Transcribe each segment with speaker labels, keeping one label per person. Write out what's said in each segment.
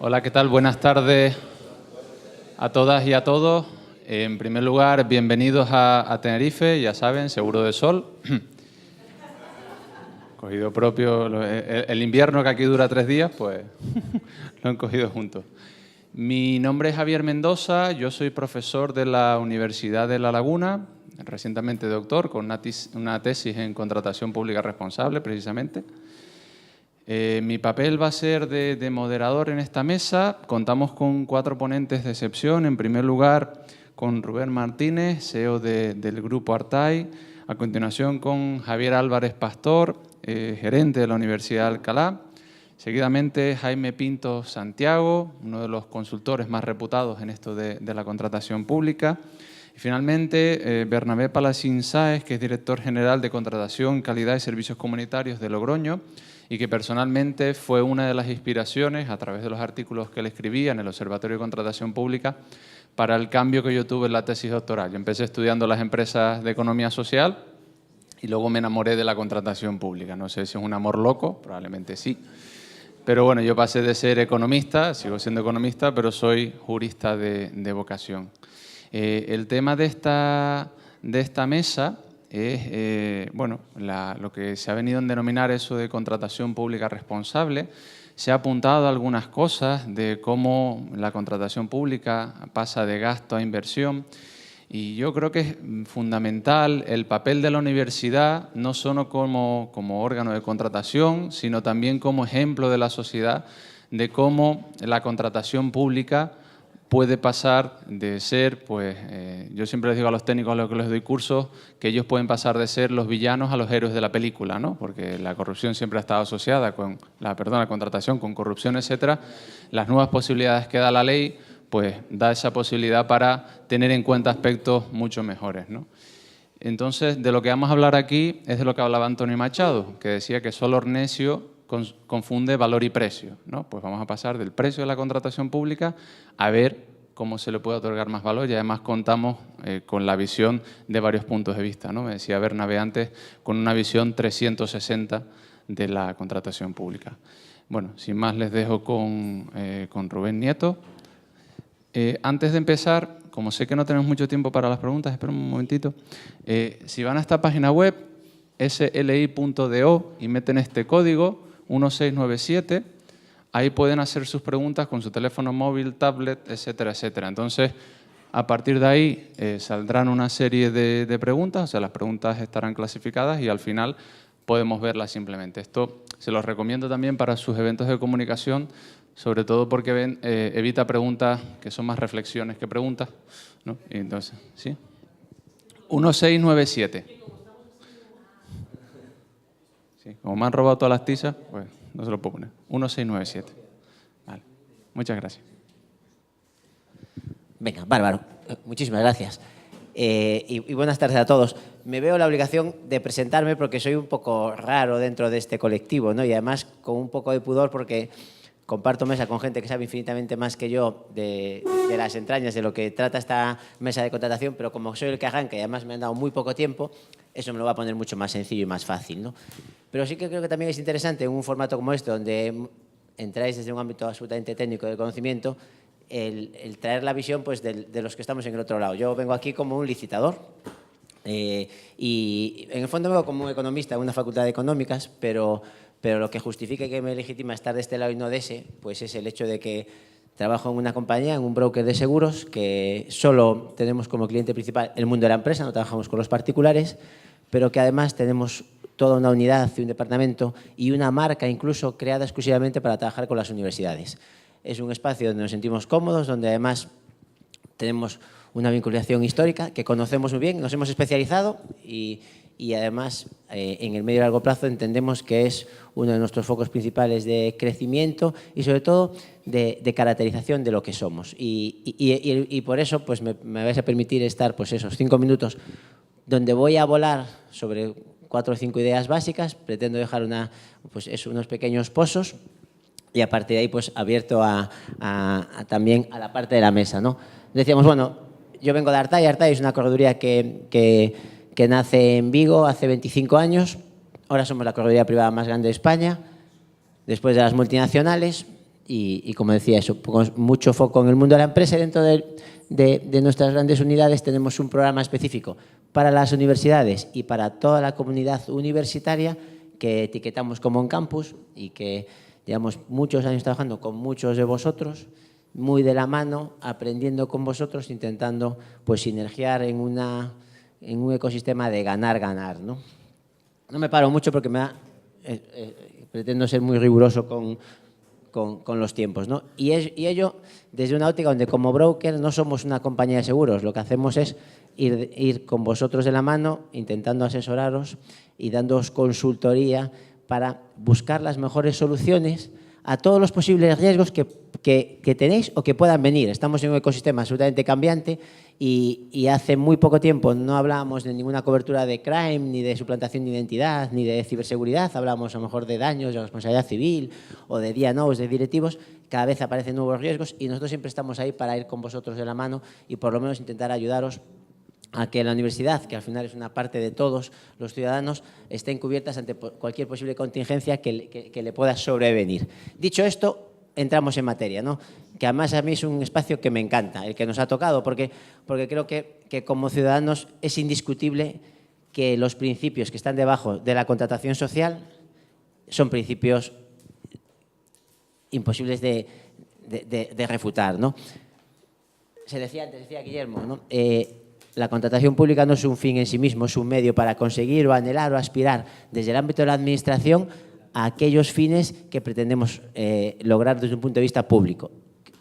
Speaker 1: Hola, ¿qué tal? Buenas tardes a todas y a todos. En primer lugar, bienvenidos a Tenerife, ya saben, seguro de sol. Cogido propio, el invierno que aquí dura 3 días, pues lo han cogido juntos. Mi nombre es Javier Mendoza, yo soy profesor de la Universidad de La Laguna, recientemente doctor, con una tesis en contratación pública responsable, precisamente. Mi papel va a ser de moderador en esta mesa. Contamos con 4 ponentes de excepción. En primer lugar, con Rubén Martínez, CEO del Grupo Artai. A continuación, con Javier Álvarez Pastor, gerente de la Universidad de Alcalá. Seguidamente, Jaime Pinto Santiago, uno de los consultores más reputados en esto de la contratación pública. Y finalmente, Bernabé Palacín Sáez, que es director general de Contratación, Calidad y Servicios Comunitarios de Logroño, y que personalmente fue una de las inspiraciones, a través de los artículos que él escribía en el Observatorio de Contratación Pública, para el cambio que yo tuve en la tesis doctoral. Yo empecé estudiando las empresas de economía social y luego me enamoré de la contratación pública. No sé si es un amor loco, probablemente sí. Pero bueno, yo pasé de ser economista, sigo siendo economista, pero soy jurista de vocación. El tema de esta mesa es bueno, lo que se ha venido a denominar eso de contratación pública responsable. Se ha apuntado a algunas cosas de cómo la contratación pública pasa de gasto a inversión. Y yo creo que es fundamental el papel de la universidad, no solo como órgano de contratación, sino también como ejemplo de la sociedad de cómo la contratación pública puede pasar de ser, pues, yo siempre les digo a los técnicos a los que les doy cursos, que ellos pueden pasar de ser los villanos a los héroes de la película, ¿no? Porque la corrupción siempre ha estado asociada con la contratación, con corrupción, etcétera. Las nuevas posibilidades que da la ley, pues da esa posibilidad para tener en cuenta aspectos mucho mejores, ¿no? Entonces, de lo que vamos a hablar aquí es de lo que hablaba Antonio Machado, que decía que solo necio confunde valor y precio, ¿no? Pues vamos a pasar del precio de la contratación pública a ver cómo se le puede otorgar más valor, y además contamos con la visión de varios puntos de vista, ¿no? Me decía Bernabé antes, con una visión 360 de la contratación pública. Bueno, sin más les dejo con Rubén Nieto. Antes de empezar, como sé que no tenemos mucho tiempo para las preguntas, espera un momentito. Si van a esta página web, sli.do, y meten este código 1697, ahí pueden hacer sus preguntas con su teléfono móvil, tablet, etcétera, etcétera. Entonces, a partir de ahí saldrán una serie de preguntas, o sea, las preguntas estarán clasificadas y al final podemos verlas simplemente. Esto se los recomiendo también para sus eventos de comunicación, sobre todo porque evita preguntas que son más reflexiones que preguntas, ¿no? Y entonces, ¿sí? 1697. Sí, como me han robado todas las tizas, pues no se lo puedo poner. 1697. Vale. Muchas gracias.
Speaker 2: Venga, bárbaro. Muchísimas gracias. Y buenas tardes a todos. Me veo la obligación de presentarme porque soy un poco raro dentro de este colectivo, ¿no? Y además con un poco de pudor porque comparto mesa con gente que sabe infinitamente más que yo de las entrañas de lo que trata esta mesa de contratación, pero como soy el que arranca y además me han dado muy poco tiempo, eso me lo va a poner mucho más sencillo y más fácil, ¿no? Pero sí que creo que también es interesante en un formato como este, donde entráis desde un ámbito absolutamente técnico del conocimiento, el traer la visión, pues, de los que estamos en el otro lado. Yo vengo aquí como un licitador y en el fondo vengo como un economista en una facultad de económicas, pero lo que justifica que me legitima estar de este lado y no de ese, pues es el hecho de que trabajo en una compañía, en un broker de seguros, que solo tenemos como cliente principal el mundo de la empresa, no trabajamos con los particulares, pero que además tenemos toda una unidad y un departamento y una marca incluso creada exclusivamente para trabajar con las universidades. Es un espacio donde nos sentimos cómodos, donde además tenemos una vinculación histórica que conocemos muy bien, nos hemos especializado y además en el medio y largo plazo entendemos que es uno de nuestros focos principales de crecimiento y sobre todo de caracterización de lo que somos. Y por eso pues me vais a permitir estar pues esos 5 minutos donde voy a volar sobre 4 o 5 ideas básicas, pretendo dejar unos pequeños pozos y a partir de ahí pues abierto también a la parte de la mesa, ¿no? Decíamos, bueno, yo vengo de Artai. Artai es una correduría que nace en Vigo hace 25 años. Ahora somos la correduría privada más grande de España, después de las multinacionales. y como decía, eso, con mucho foco en el mundo de la empresa. Dentro de nuestras grandes unidades tenemos un programa específico para las universidades y para toda la comunidad universitaria que etiquetamos como On Campus y que llevamos muchos años trabajando con muchos de vosotros, muy de la mano, aprendiendo con vosotros, intentando pues sinergiar en un ecosistema de ganar-ganar, ¿no? No me paro mucho porque pretendo ser muy riguroso con los tiempos, ¿no? Y ello desde una óptica donde como broker no somos una compañía de seguros, lo que hacemos es ir con vosotros de la mano, intentando asesoraros y dándoos consultoría para buscar las mejores soluciones a todos los posibles riesgos que tenéis o que puedan venir. Estamos en un ecosistema absolutamente cambiante y hace muy poco tiempo no hablábamos de ninguna cobertura de crime, ni de suplantación de identidad, ni de ciberseguridad. Hablábamos a lo mejor de daños, de responsabilidad civil o de D&Os, de directivos. Cada vez aparecen nuevos riesgos y nosotros siempre estamos ahí para ir con vosotros de la mano y por lo menos intentar ayudaros a que la universidad, que al final es una parte de todos los ciudadanos, estén cubiertas ante cualquier posible contingencia que le pueda sobrevenir. Dicho esto, entramos en materia, ¿no? Que además a mí es un espacio que me encanta, el que nos ha tocado, porque creo que como ciudadanos es indiscutible que los principios que están debajo de la contratación social son principios imposibles de refutar, ¿no? Decía Guillermo, ¿no? La contratación pública no es un fin en sí mismo, es un medio para conseguir o anhelar o aspirar desde el ámbito de la administración a aquellos fines que pretendemos lograr desde un punto de vista público.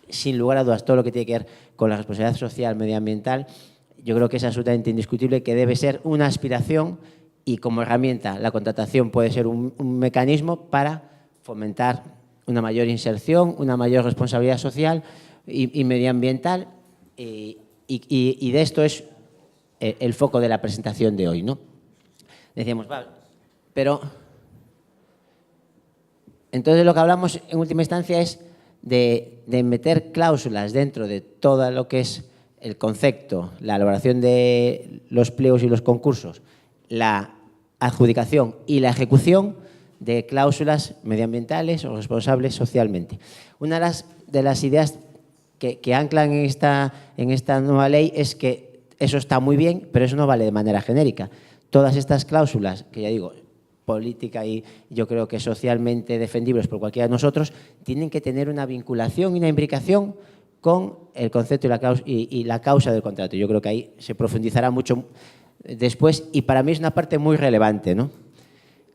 Speaker 2: Sin lugar a dudas, todo lo que tiene que ver con la responsabilidad social, medioambiental, yo creo que es absolutamente indiscutible que debe ser una aspiración y como herramienta la contratación puede ser un mecanismo para fomentar una mayor inserción, una mayor responsabilidad social y medioambiental y de esto es el foco de la presentación de hoy, ¿no? Decíamos, vale, pero entonces lo que hablamos en última instancia es de meter cláusulas dentro de todo lo que es el concepto, la elaboración de los pliegos y los concursos, la adjudicación y la ejecución de cláusulas medioambientales o responsables socialmente. Una de las ideas que anclan en esta nueva ley es que eso está muy bien, pero eso no vale de manera genérica. Todas estas cláusulas, que ya digo, política y yo creo que socialmente defendibles por cualquiera de nosotros, tienen que tener una vinculación y una imbricación con el concepto y la causa del contrato. Yo creo que ahí se profundizará mucho después y para mí es una parte muy relevante, ¿no?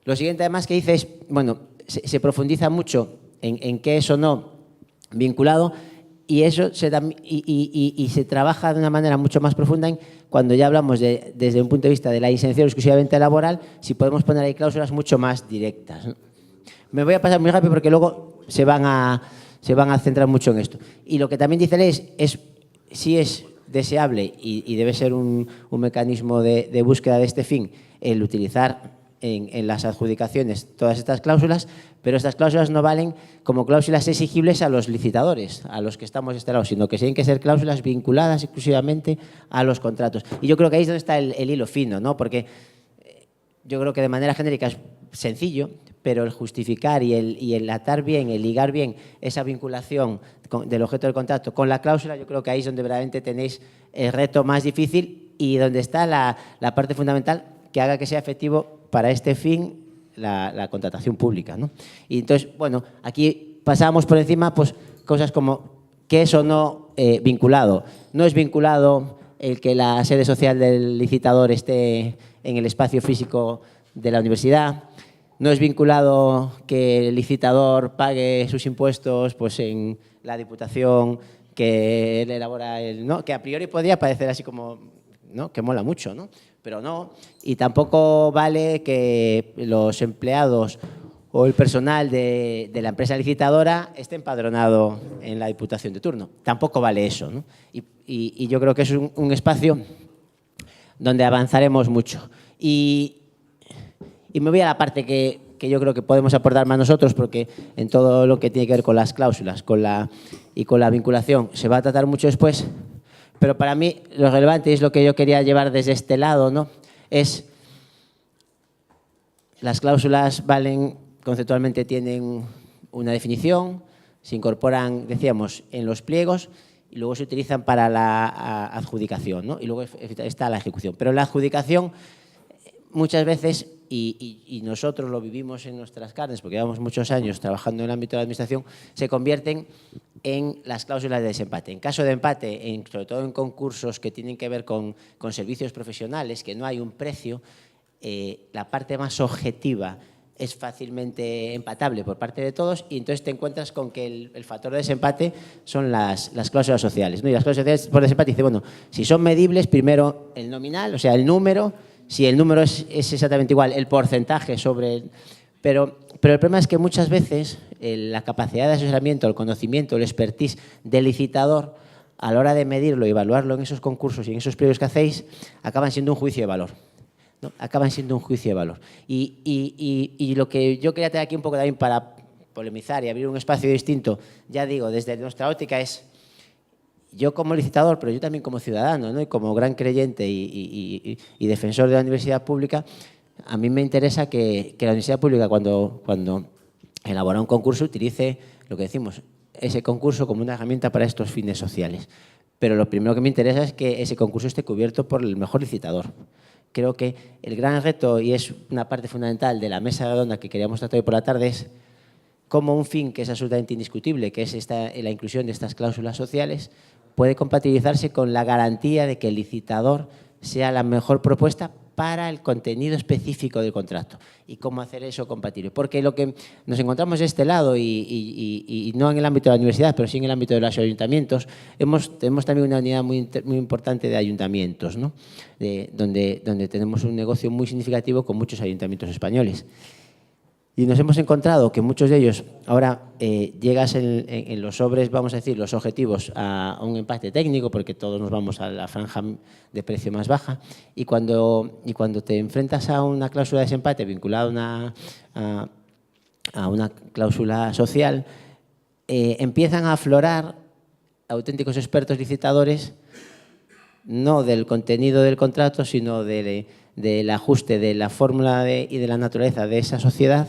Speaker 2: Lo siguiente además que dice es, bueno, se profundiza mucho en qué es o no vinculado y eso se trabaja de una manera mucho más profunda cuando ya hablamos desde un punto de vista de la inserción exclusivamente laboral, si podemos poner ahí cláusulas mucho más directas, ¿no? Me voy a pasar muy rápido porque luego se van a centrar mucho en esto. Y lo que también dice la ley es si es deseable y debe ser un mecanismo de búsqueda de este fin el utilizar en las adjudicaciones todas estas cláusulas, pero estas cláusulas no valen como cláusulas exigibles a los licitadores, a los que estamos de este lado, sino que tienen que ser cláusulas vinculadas exclusivamente a los contratos. Y yo creo que ahí es donde está el hilo fino, ¿no? Porque yo creo que de manera genérica es sencillo, pero el justificar y el atar bien, el ligar bien esa vinculación del objeto del contrato con la cláusula, yo creo que ahí es donde verdaderamente tenéis el reto más difícil y donde está la parte fundamental que haga que sea efectivo para este fin la contratación pública, ¿no? Y entonces, bueno, aquí pasamos por encima pues, cosas como qué es o no vinculado. No es vinculado el que la sede social del licitador esté en el espacio físico de la universidad. No es vinculado que el licitador pague sus impuestos pues, en la Diputación que él elabora, ¿no? Que a priori podría parecer así como, ¿no? Que mola mucho, ¿no? Pero no. Y tampoco vale que los empleados o el personal de la empresa licitadora esté empadronado en la Diputación de turno. Tampoco vale eso, ¿no? Y yo creo que es un espacio donde avanzaremos mucho. Y me voy a la parte que yo creo que podemos aportar más nosotros, porque en todo lo que tiene que ver con las cláusulas y con la vinculación se va a tratar mucho después. Pero para mí lo relevante, y es lo que yo quería llevar desde este lado, ¿no? Es las cláusulas valen, conceptualmente tienen una definición, se incorporan, decíamos, en los pliegos y luego se utilizan para la adjudicación, ¿no? Y luego está la ejecución. Pero la adjudicación muchas veces, y nosotros lo vivimos en nuestras carnes, porque llevamos muchos años trabajando en el ámbito de la administración, se convierten en las cláusulas de desempate. En caso de empate, sobre todo en concursos que tienen que ver con servicios profesionales, que no hay un precio, la parte más objetiva es fácilmente empatable por parte de todos y entonces te encuentras con que el factor de desempate son las cláusulas sociales, ¿no? Y las cláusulas sociales por desempate dice, bueno, si son medibles, primero el nominal, o sea, el número, si el número es exactamente igual, el porcentaje sobre... Pero el problema es que muchas veces la capacidad de asesoramiento, el conocimiento, el expertise del licitador, a la hora de medirlo y evaluarlo en esos concursos y en esos pliegos que hacéis, acaban siendo un juicio de valor, ¿no? Acaban siendo un juicio de valor. Y lo que yo quería tener aquí un poco también para polemizar y abrir un espacio distinto, ya digo, desde nuestra óptica es, yo como licitador, pero yo también como ciudadano, ¿no? Y como gran creyente y defensor de la universidad pública, a mí me interesa que la universidad pública cuando elabora un concurso utilice lo que decimos, ese concurso como una herramienta para estos fines sociales. Pero lo primero que me interesa es que ese concurso esté cubierto por el mejor licitador. Creo que el gran reto, y es una parte fundamental de la mesa redonda que queríamos tratar hoy por la tarde, es cómo un fin que es absolutamente indiscutible, que es la inclusión de estas cláusulas sociales, puede compatibilizarse con la garantía de que el licitador sea la mejor propuesta para el contenido específico del contrato y cómo hacer eso compatible. Porque lo que nos encontramos de este lado, y no en el ámbito de la universidad, pero sí en el ámbito de los ayuntamientos, tenemos también una unidad muy importante de ayuntamientos, ¿no? Donde tenemos un negocio muy significativo con muchos ayuntamientos españoles. Y nos hemos encontrado que muchos de ellos, ahora llegas en los sobres, vamos a decir, los objetivos a un empate técnico, porque todos nos vamos a la franja de precio más baja, y cuando te enfrentas a una cláusula de desempate vinculada a una cláusula social, empiezan a aflorar auténticos expertos licitadores, no del contenido del contrato, sino del ajuste de la fórmula y de la naturaleza de esa sociedad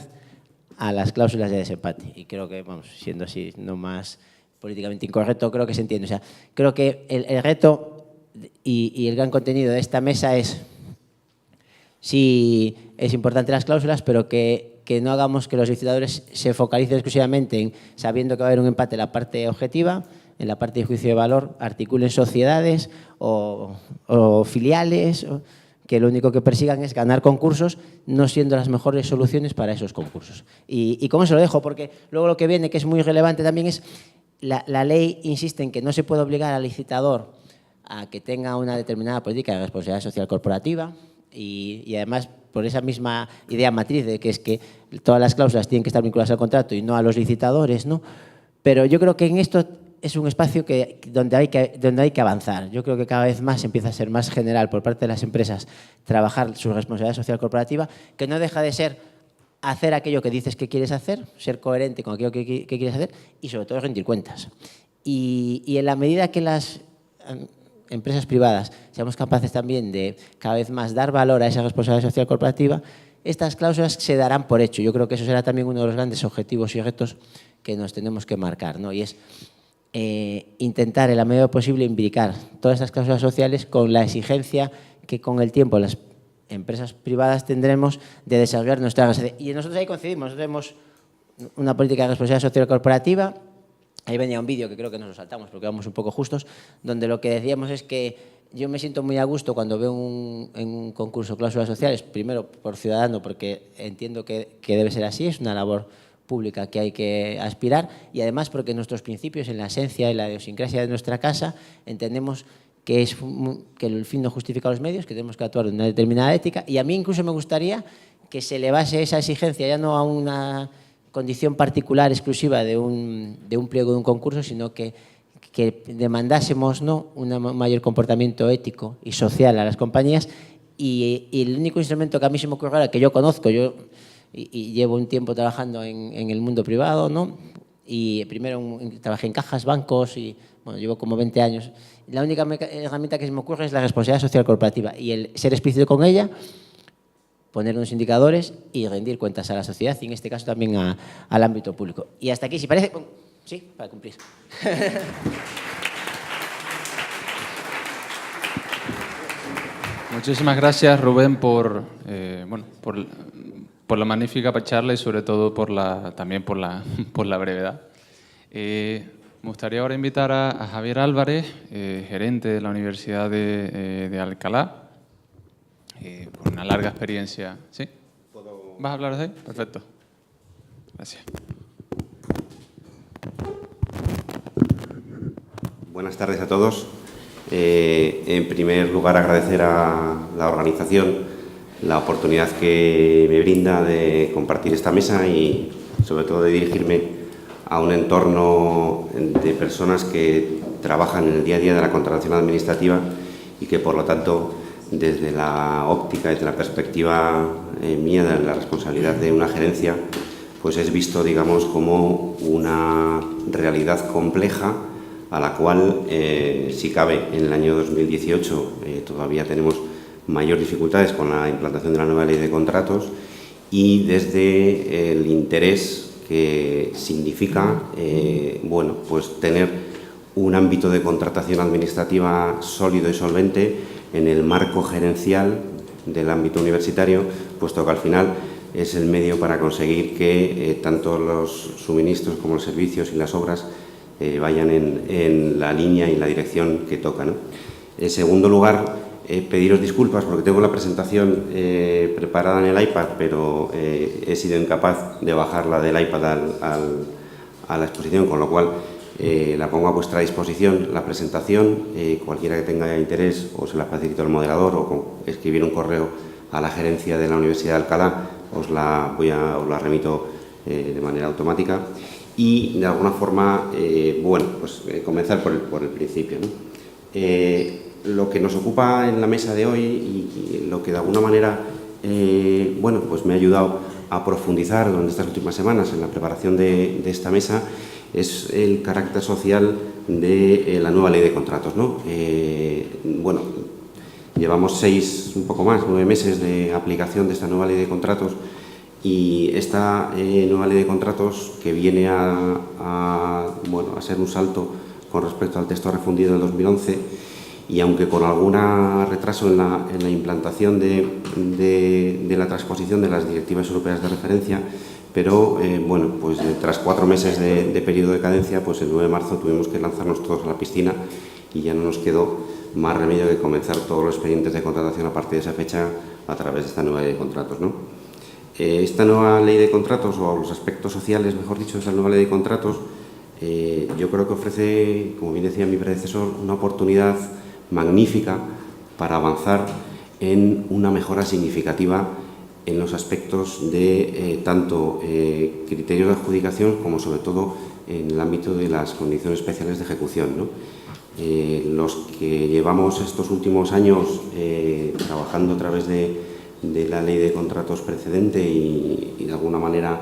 Speaker 2: a las cláusulas de desempate. Y creo que, vamos, siendo así, no más políticamente incorrecto, creo que se entiende. O sea, creo que el reto y el gran contenido de esta mesa es, sí, es importante las cláusulas, pero que no hagamos que los licitadores se focalicen exclusivamente en, sabiendo que va a haber un empate en la parte objetiva, en la parte de juicio de valor, articulen sociedades o filiales, que lo único que persigan es ganar concursos, no siendo las mejores soluciones para esos concursos. Y con eso lo dejo, porque luego lo que viene, que es muy relevante también, es la ley insiste en que no se puede obligar al licitador a que tenga una determinada política de responsabilidad social corporativa y además por esa misma idea matriz de que es que todas las cláusulas tienen que estar vinculadas al contrato y no a los licitadores, ¿no? Pero yo creo que en esto es un espacio donde hay que avanzar. Yo creo que cada vez más empieza a ser más general por parte de las empresas trabajar su responsabilidad social corporativa, que no deja de ser hacer aquello que dices que quieres hacer, ser coherente con aquello que quieres hacer y sobre todo rendir cuentas. Y en la medida que las empresas privadas seamos capaces también de cada vez más dar valor a esa responsabilidad social corporativa, estas cláusulas se darán por hecho. Yo creo que eso será también uno de los grandes objetivos y retos que nos tenemos que marcar, ¿no? Y es intentar en la medida posible imbricar todas estas cláusulas sociales con la exigencia que con el tiempo las empresas privadas tendremos de desarrollar nuestra... Y nosotros ahí coincidimos, tenemos una política de responsabilidad social corporativa. Ahí venía un vídeo que creo que nos lo saltamos porque vamos un poco justos, donde lo que decíamos es que yo me siento muy a gusto cuando veo en un concurso cláusulas sociales, primero por ciudadano, porque entiendo que debe ser así, es una labor pública que hay que aspirar, y además porque nuestros principios, en la esencia y la idiosincrasia de nuestra casa, entendemos que el fin no justifica los medios, que tenemos que actuar de una determinada ética, y a mí incluso me gustaría que se elevase esa exigencia ya no a una condición particular exclusiva de un pliego de un concurso, sino que demandásemos, ¿no?, un mayor comportamiento ético y social a las compañías, y el único instrumento que a mí se me ocurre ahora, que yo conozco, y llevo un tiempo trabajando en el mundo privado, ¿no? Y primero trabajé en cajas, bancos y bueno, llevo como 20 años. La única herramienta que se me ocurre es la responsabilidad social corporativa y el ser explícito con ella, poner unos indicadores y rendir cuentas a la sociedad y en este caso también al ámbito público. Y hasta aquí, si Sí, para cumplir.
Speaker 1: Muchísimas gracias, Rubén, por la magnífica charla y sobre todo también por la brevedad. Me gustaría ahora invitar a Javier Álvarez, gerente de la Universidad de Alcalá, con una larga experiencia. ¿Sí? ¿Vas a hablar de él? Perfecto. Gracias.
Speaker 3: Buenas tardes a todos. En primer lugar, agradecer a la organización la oportunidad que me brinda de compartir esta mesa y, sobre todo, de dirigirme a un entorno de personas que trabajan en el día a día de la contratación administrativa y que, por lo tanto, desde la óptica, desde la perspectiva mía de la responsabilidad de una gerencia, pues es visto, digamos, como una realidad compleja a la cual, si cabe, en el año 2018 todavía tenemos mayores dificultades con la implantación de la nueva ley de contratos y desde el interés que significa pues tener un ámbito de contratación administrativa sólido y solvente en el marco gerencial del ámbito universitario, puesto que al final es el medio para conseguir que tanto los suministros como los servicios y las obras vayan en la línea y en la dirección que toca, ¿no? En segundo lugar, pediros disculpas porque tengo la presentación preparada en el iPad, pero he sido incapaz de bajarla del iPad a la exposición, con lo cual la pongo a vuestra disposición, la presentación. Cualquiera que tenga interés, o se la facilito al moderador o escribir un correo a la gerencia de la Universidad de Alcalá, os la remito de manera automática. Y, de alguna forma, comenzar por el principio, ¿no? Lo que nos ocupa en la mesa de hoy y lo que, de alguna manera, pues me ha ayudado a profundizar durante estas últimas semanas en la preparación de esta mesa es el carácter social de la nueva ley de contratos, ¿no? Llevamos un poco más, 9 meses de aplicación de esta nueva ley de contratos. Y esta nueva ley de contratos, que viene a ser un salto con respecto al texto refundido del 2011, y aunque con algún retraso en la implantación de la transposición de las directivas europeas de referencia, pero tras 4 meses de periodo de cadencia, pues el 9 de marzo tuvimos que lanzarnos todos a la piscina y ya no nos quedó más remedio que comenzar todos los expedientes de contratación a partir de esa fecha a través de esta nueva ley de contratos, ¿no? Esta nueva ley de contratos, o los aspectos sociales, mejor dicho, de esta nueva ley de contratos, yo creo que ofrece, como bien decía mi predecesor, una oportunidad magnífica para avanzar en una mejora significativa en los aspectos de tanto criterios de adjudicación como, sobre todo, en el ámbito de las condiciones especiales de ejecución, ¿no? Los que llevamos estos últimos años trabajando a través de la ley de contratos precedente y de alguna manera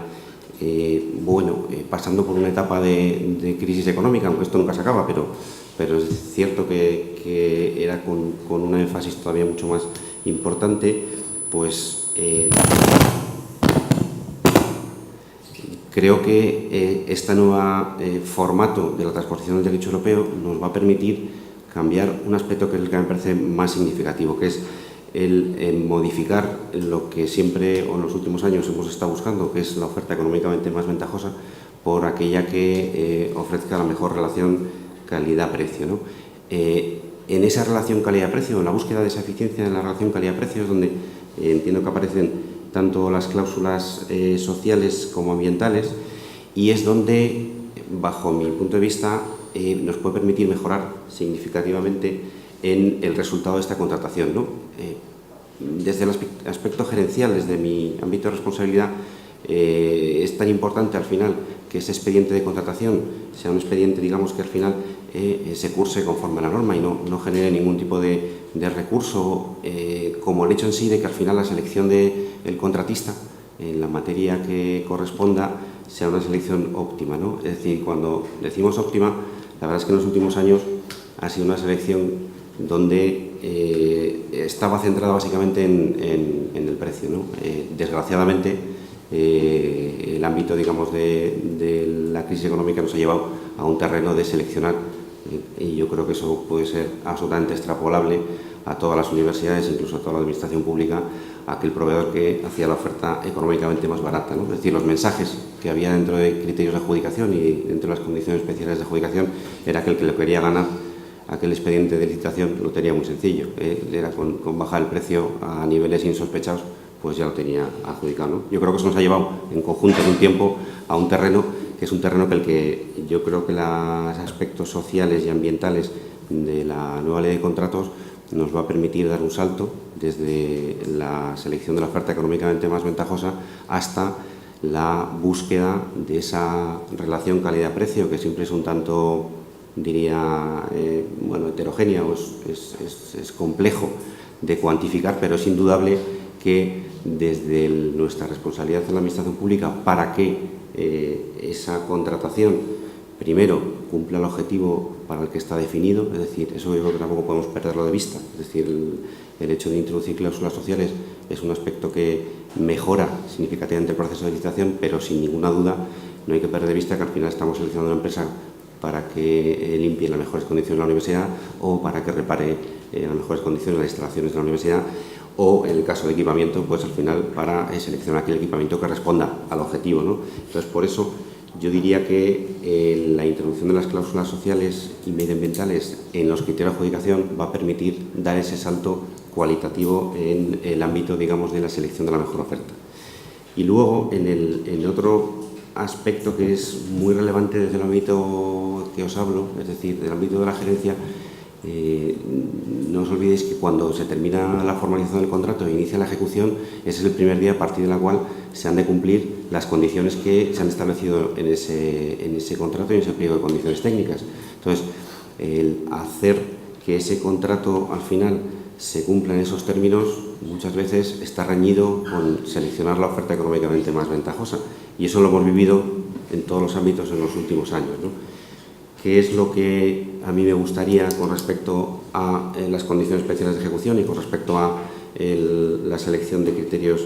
Speaker 3: pasando por una etapa de crisis económica, aunque esto nunca se acaba, pero es cierto que era con un énfasis todavía mucho más importante, pues creo que este nuevo formato de la transposición del derecho europeo nos va a permitir cambiar un aspecto que es el que me parece más significativo, que es el modificar lo que siempre o en los últimos años hemos estado buscando, que es la oferta económicamente más ventajosa, por aquella que ofrezca la mejor relación calidad-precio, ¿no? En esa relación calidad-precio, en la búsqueda de esa eficiencia en la relación calidad-precio, es donde entiendo que aparecen tanto las cláusulas sociales como ambientales, y es donde, bajo mi punto de vista, nos puede permitir mejorar significativamente en el resultado de esta contratación, ¿no? Desde el aspecto gerencial, desde mi ámbito de responsabilidad, es tan importante al final que ese expediente de contratación sea un expediente, digamos, que al final se curse conforme a la norma y no genere ningún tipo de recurso, como el hecho en sí de que al final la selección del contratista en la materia que corresponda sea una selección óptima, ¿no? Es decir, cuando decimos óptima, la verdad es que en los últimos años ha sido una selección donde estaba centrada básicamente en el precio, ¿no? Desgraciadamente, el ámbito, digamos, de la crisis económica nos ha llevado a un terreno de seleccionar, y yo creo que eso puede ser absolutamente extrapolable a todas las universidades, incluso a toda la administración pública, a aquel proveedor que hacía la oferta económicamente más barata, ¿no? Es decir, los mensajes que había dentro de criterios de adjudicación y dentro de las condiciones especiales de adjudicación era que el que lo quería ganar aquel expediente de licitación lo tenía muy sencillo, era con bajar el precio a niveles insospechados, pues ya lo tenía adjudicado, ¿no? Yo creo que eso nos ha llevado en conjunto en un tiempo a un terreno que es un terreno que yo creo que los aspectos sociales y ambientales de la nueva ley de contratos nos va a permitir dar un salto desde la selección de la oferta económicamente más ventajosa hasta la búsqueda de esa relación calidad-precio, que siempre es un tanto, diría, bueno, heterogénea o es complejo de cuantificar, pero es indudable que desde nuestra responsabilidad en la administración pública, para que esa contratación primero cumpla el objetivo para el que está definido, es decir, eso yo creo que tampoco podemos perderlo de vista, es decir, el hecho de introducir cláusulas sociales es un aspecto que mejora significativamente el proceso de licitación, pero sin ninguna duda no hay que perder de vista que al final estamos seleccionando una empresa para que limpie en las mejores condiciones la universidad o para que repare en las mejores condiciones las instalaciones de la universidad, o en el caso de equipamiento, pues al final para seleccionar aquel equipamiento que responda al objetivo, ¿no? Entonces, por eso yo diría que la introducción de las cláusulas sociales y medioambientales en los criterios de adjudicación va a permitir dar ese salto cualitativo en el ámbito, digamos, de la selección de la mejor oferta. Y luego, en otro aspecto que es muy relevante desde el ámbito que os hablo, es decir, del ámbito de la gerencia, no os olvidéis que cuando se termina la formalización del contrato e inicia la ejecución, ese es el primer día a partir de la cual se han de cumplir las condiciones que se han establecido en ese contrato y en ese pliego de condiciones técnicas. Entonces, el hacer que ese contrato al final se cumpla en esos términos muchas veces está reñido con seleccionar la oferta económicamente más ventajosa, y eso lo hemos vivido en todos los ámbitos en los últimos años, ¿no? ¿Qué es lo que a mí me gustaría con respecto a las condiciones especiales de ejecución y con respecto a la selección de criterios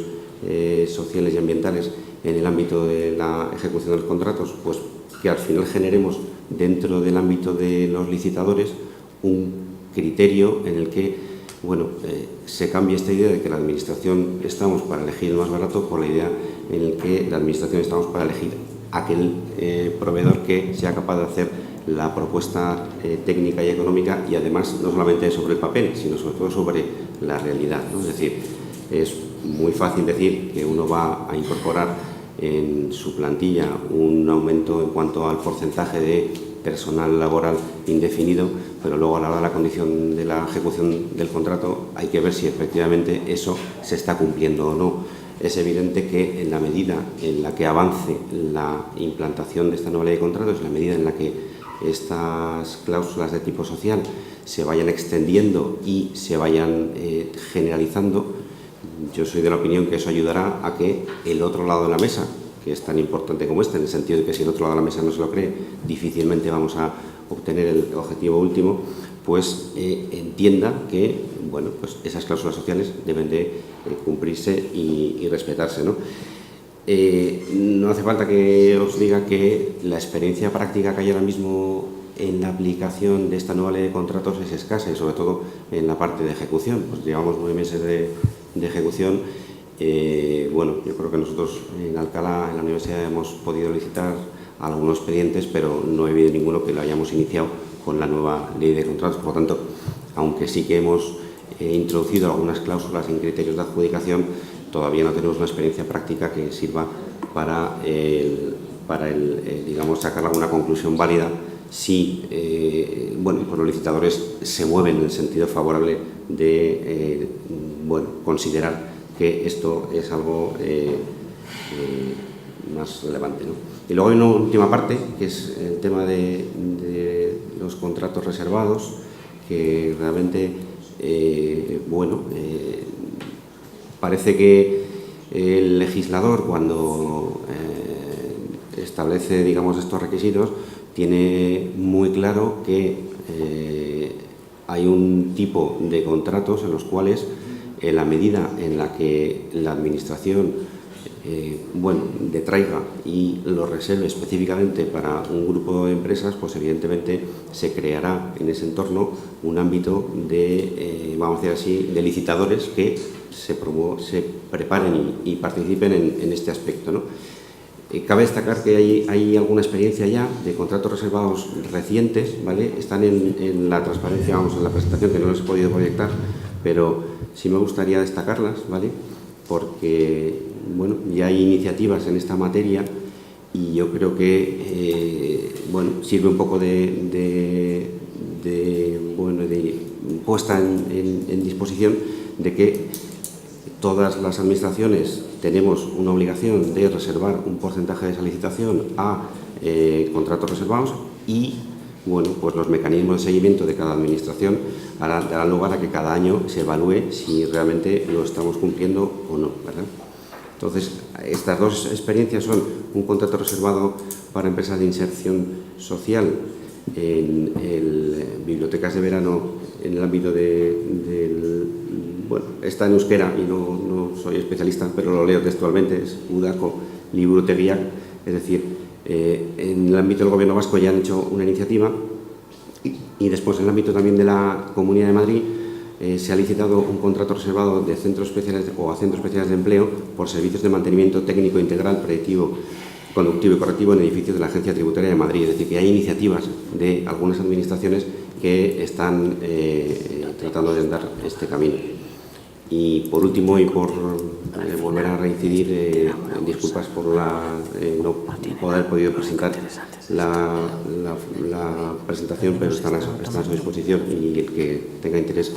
Speaker 3: sociales y ambientales en el ámbito de la ejecución de los contratos? Pues que al final generemos dentro del ámbito de los licitadores un criterio en el que, bueno, se cambie esta idea de que la administración estamos para elegir el más barato por la idea en la que la administración estamos para elegir aquel proveedor que sea capaz de hacer la propuesta técnica y económica, y además no solamente sobre el papel, sino sobre todo sobre la realidad, ¿no? Es decir, es muy fácil decir que uno va a incorporar en su plantilla un aumento en cuanto al porcentaje de personal laboral indefinido, pero luego a la hora de la condición de la ejecución del contrato hay que ver si efectivamente eso se está cumpliendo o no. Es evidente que en la medida en la que avance la implantación de esta nueva ley de contratos, en la medida en la que estas cláusulas de tipo social se vayan extendiendo y se vayan generalizando, yo soy de la opinión que eso ayudará a que el otro lado de la mesa, que es tan importante como este, en el sentido de que si el otro lado de la mesa no se lo cree, difícilmente vamos a obtener el objetivo último, pues entienda que, bueno, pues esas cláusulas sociales deben de cumplirse y respetarse, ¿no? No hace falta que os diga que la experiencia práctica que hay ahora mismo en la aplicación de esta nueva ley de contratos es escasa, y sobre todo en la parte de ejecución. Pues llevamos 9 meses de ejecución. Bueno, yo creo que nosotros en Alcalá, en la universidad, hemos podido licitar algunos expedientes, pero no he habido ninguno que lo hayamos iniciado con la nueva ley de contratos. Por lo tanto, aunque sí que hemos introducido algunas cláusulas en criterios de adjudicación, todavía no tenemos una experiencia práctica que sirva para digamos, sacar alguna conclusión válida si bueno, pues los licitadores se mueven en el sentido favorable de bueno, considerar que esto es algo más relevante, ¿no? Y luego hay una última parte, que es el tema de los contratos reservados, que realmente, bueno, parece que el legislador, cuando establece, digamos, estos requisitos, tiene muy claro que hay un tipo de contratos en los cuales, en la medida en la que la Administración bueno, detraiga y lo reserve específicamente para un grupo de empresas, pues evidentemente se creará en ese entorno un ámbito de, vamos a decir así, de licitadores que se preparen y participen en este aspecto, ¿no? Cabe destacar que hay alguna experiencia ya de contratos reservados recientes, ¿vale? Están en la transparencia, vamos, en la presentación, que no los he podido proyectar, pero sí me gustaría destacarlas, ¿vale? Porque, bueno, ya hay iniciativas en esta materia y yo creo que, bueno, sirve un poco de puesta en disposición de que todas las administraciones tenemos una obligación de reservar un porcentaje de esa licitación a contratos reservados y, bueno, pues los mecanismos de seguimiento de cada administración darán lugar a que cada año se evalúe si realmente lo estamos cumpliendo o no, ¿verdad? Entonces, estas dos experiencias son un contrato reservado para empresas de inserción social en bibliotecas de verano en el ámbito bueno, está en euskera y no soy especialista, pero lo leo textualmente, es Udako Liburutegiak, es decir, en el ámbito del Gobierno vasco ya han hecho una iniciativa y después en el ámbito también de la Comunidad de Madrid se ha licitado un contrato reservado de centros especiales o a centros especiales de empleo por servicios de mantenimiento técnico integral, predictivo, conductivo y correctivo en edificios de la Agencia Tributaria de Madrid. Es decir, que hay iniciativas de algunas administraciones que están tratando de andar este camino. Y por último, y por volver a reincidir, disculpas por no poder podido presentar la presentación, pero están a su disposición y el que tenga interés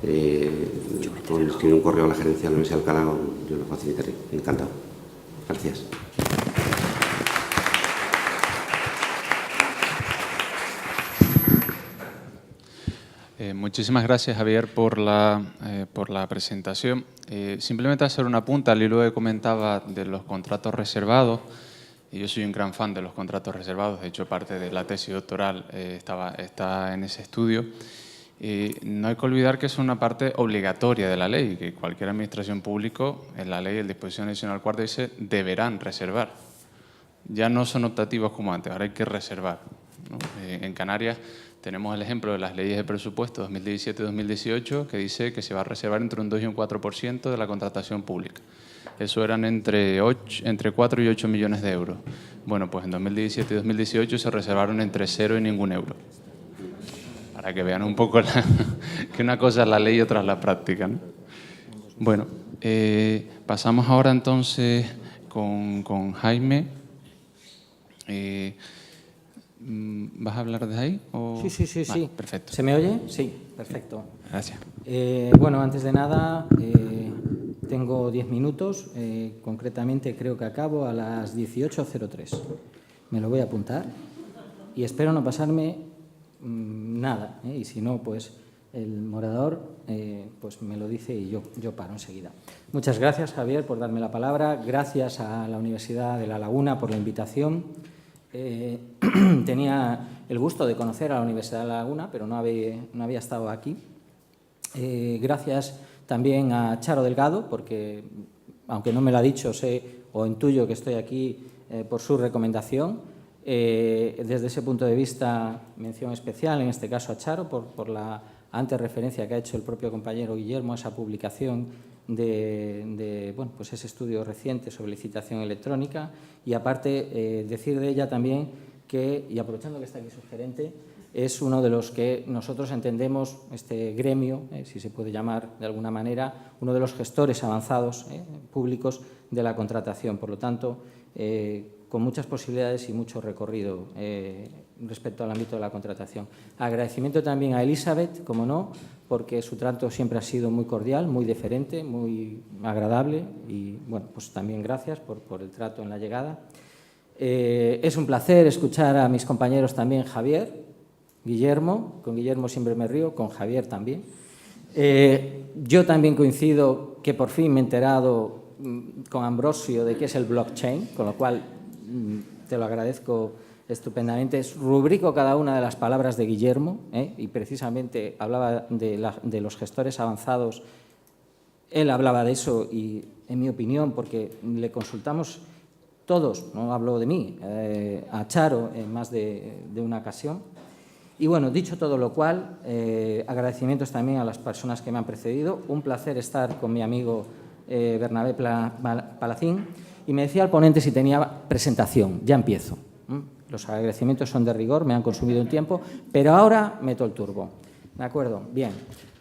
Speaker 3: escribir un correo a la gerencia de la Universidad de Alcalá, yo lo facilitaré. Encantado. Gracias.
Speaker 1: Muchísimas gracias, Javier, por la presentación. Simplemente hacer una punta al hilo que comentaba de los contratos reservados. Y yo soy un gran fan de los contratos reservados. De hecho, parte de la tesis doctoral está en ese estudio. No hay que olvidar que es una parte obligatoria de la ley, que cualquier administración pública, en la ley, el disposición adicional cuarta dice, deberán reservar. Ya no son optativos como antes, ahora hay que reservar, ¿no? En Canarias tenemos el ejemplo de las leyes de presupuesto 2017-2018 que dice que se va a reservar entre un 2 y un 4% de la contratación pública. Eso eran entre 4 y 8 millones de euros. Bueno, pues en 2017 y 2018 se reservaron entre 0 y ningún euro. Para que vean un poco que una cosa es la ley y otra es la práctica, ¿no? Bueno, pasamos ahora entonces con Jaime. ¿Vas a hablar desde ahí? O...
Speaker 4: Sí.
Speaker 1: Vale, perfecto.
Speaker 4: ¿Se me oye? Sí, perfecto.
Speaker 1: Gracias.
Speaker 4: Bueno, antes de nada, tengo 10 minutos. Concretamente, creo que acabo a las 18:03. Me lo voy a apuntar y espero no pasarme nada. Y si no, pues el moderador pues me lo dice y yo paro enseguida. Muchas gracias, Javier, por darme la palabra. Gracias a la Universidad de La Laguna por la invitación. Tenía el gusto de conocer a la Universidad de La Laguna, pero no había estado aquí. Gracias también a Charo Delgado, porque, aunque no me lo ha dicho, sé o intuyo que estoy aquí por su recomendación. Desde ese punto de vista, mención especial, en este caso a Charo, por la antes referencia que ha hecho el propio compañero Guillermo a esa publicación de bueno, pues ese estudio reciente sobre licitación electrónica y, aparte, decir de ella también que, y aprovechando que está aquí su gerente, es uno de los que nosotros entendemos, este gremio, si se puede llamar de alguna manera, uno de los gestores avanzados públicos de la contratación. Por lo tanto, con muchas posibilidades y mucho recorrido respecto al ámbito de la contratación. Agradecimiento también a Elizabeth, como no, porque su trato siempre ha sido muy cordial, muy deferente, muy agradable y, bueno, pues también gracias por el trato en la llegada. Es un placer escuchar a mis compañeros también, Javier, Guillermo. Con Guillermo siempre me río, con Javier también. Yo también coincido que por fin me he enterado con Ambrosio de qué es el blockchain, con lo cual te lo agradezco estupendamente. Rubrico cada una de las palabras de Guillermo y precisamente hablaba de los gestores avanzados Él hablaba de eso y, en mi opinión, porque le consultamos todos, no hablo de mí, a Charo en más de una ocasión. Y bueno, dicho todo lo cual, agradecimientos también a las personas que me han precedido. Un placer estar con mi amigo Bernabé Palacín. Y me decía el ponente si tenía presentación. Ya empiezo. Los agradecimientos son de rigor, me han consumido un tiempo, pero ahora meto el turbo. ¿De acuerdo? Bien.